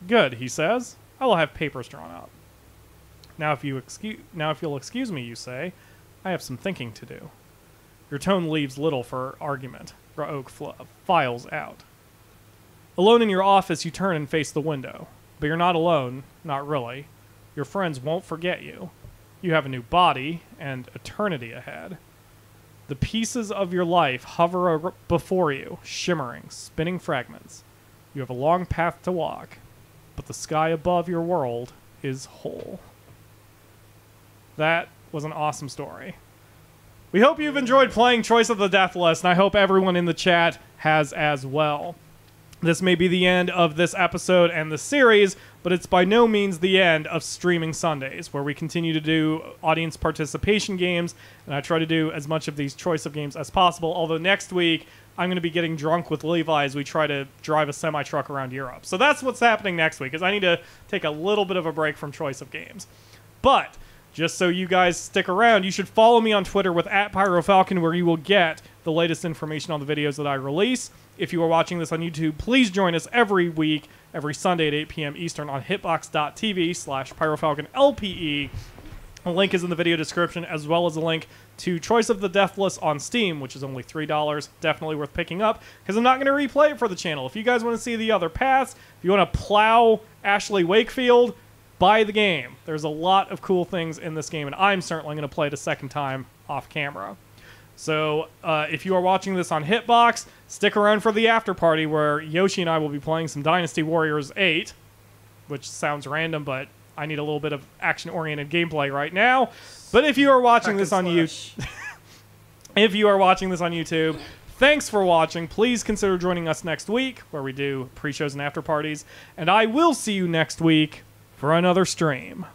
Speaker 2: Good, he says. I will have papers drawn up. Now if you'll excuse me, you say, I have some thinking to do. Your tone leaves little for argument. Raok files out. Alone in your office, you turn and face the window. But you're not alone, not really. Your friends won't forget you. You have a new body, and eternity ahead. The pieces of your life hover before you, shimmering, spinning fragments. You have a long path to walk, but the sky above your world is whole. That was an awesome story. We hope you've enjoyed playing Choice of the Deathless, and I hope everyone in the chat has as well. This may be the end of this episode and the series, but it's by no means the end of Streaming Sundays, where we continue to do audience participation games, and I try to do as much of these choice of games as possible, although next week I'm going to be getting drunk with Levi as we try to drive a semi-truck around Europe. So that's what's happening next week, is I need to take a little bit of a break from choice of games. But just so you guys stick around, you should follow me on Twitter with @PyroFalkon, where you will get the latest information on the videos that I release. If you are watching this on YouTube, please join us every week, every Sunday at 8 p.m. Eastern on hitbox.tv/PyroFalkonLPE. A link is in the video description, as well as a link to Choice of the Deathless on Steam, which is only $3. Definitely worth picking up, because I'm not going to replay it for the channel. If you guys want to see the other paths, if you want to plow Ashley Wakefield, buy the game. There's a lot of cool things in this game, and I'm certainly going to play it a second time off camera. So if you are watching this on Hitbox, stick around for the after party where Yoshi and I will be playing some Dynasty Warriors 8, which sounds random, but I need a little bit of action-oriented gameplay right now. But if you are watching this on YouTube, thanks for watching. Please consider joining us next week, where we do pre-shows and after parties. And I will see you next week for another stream.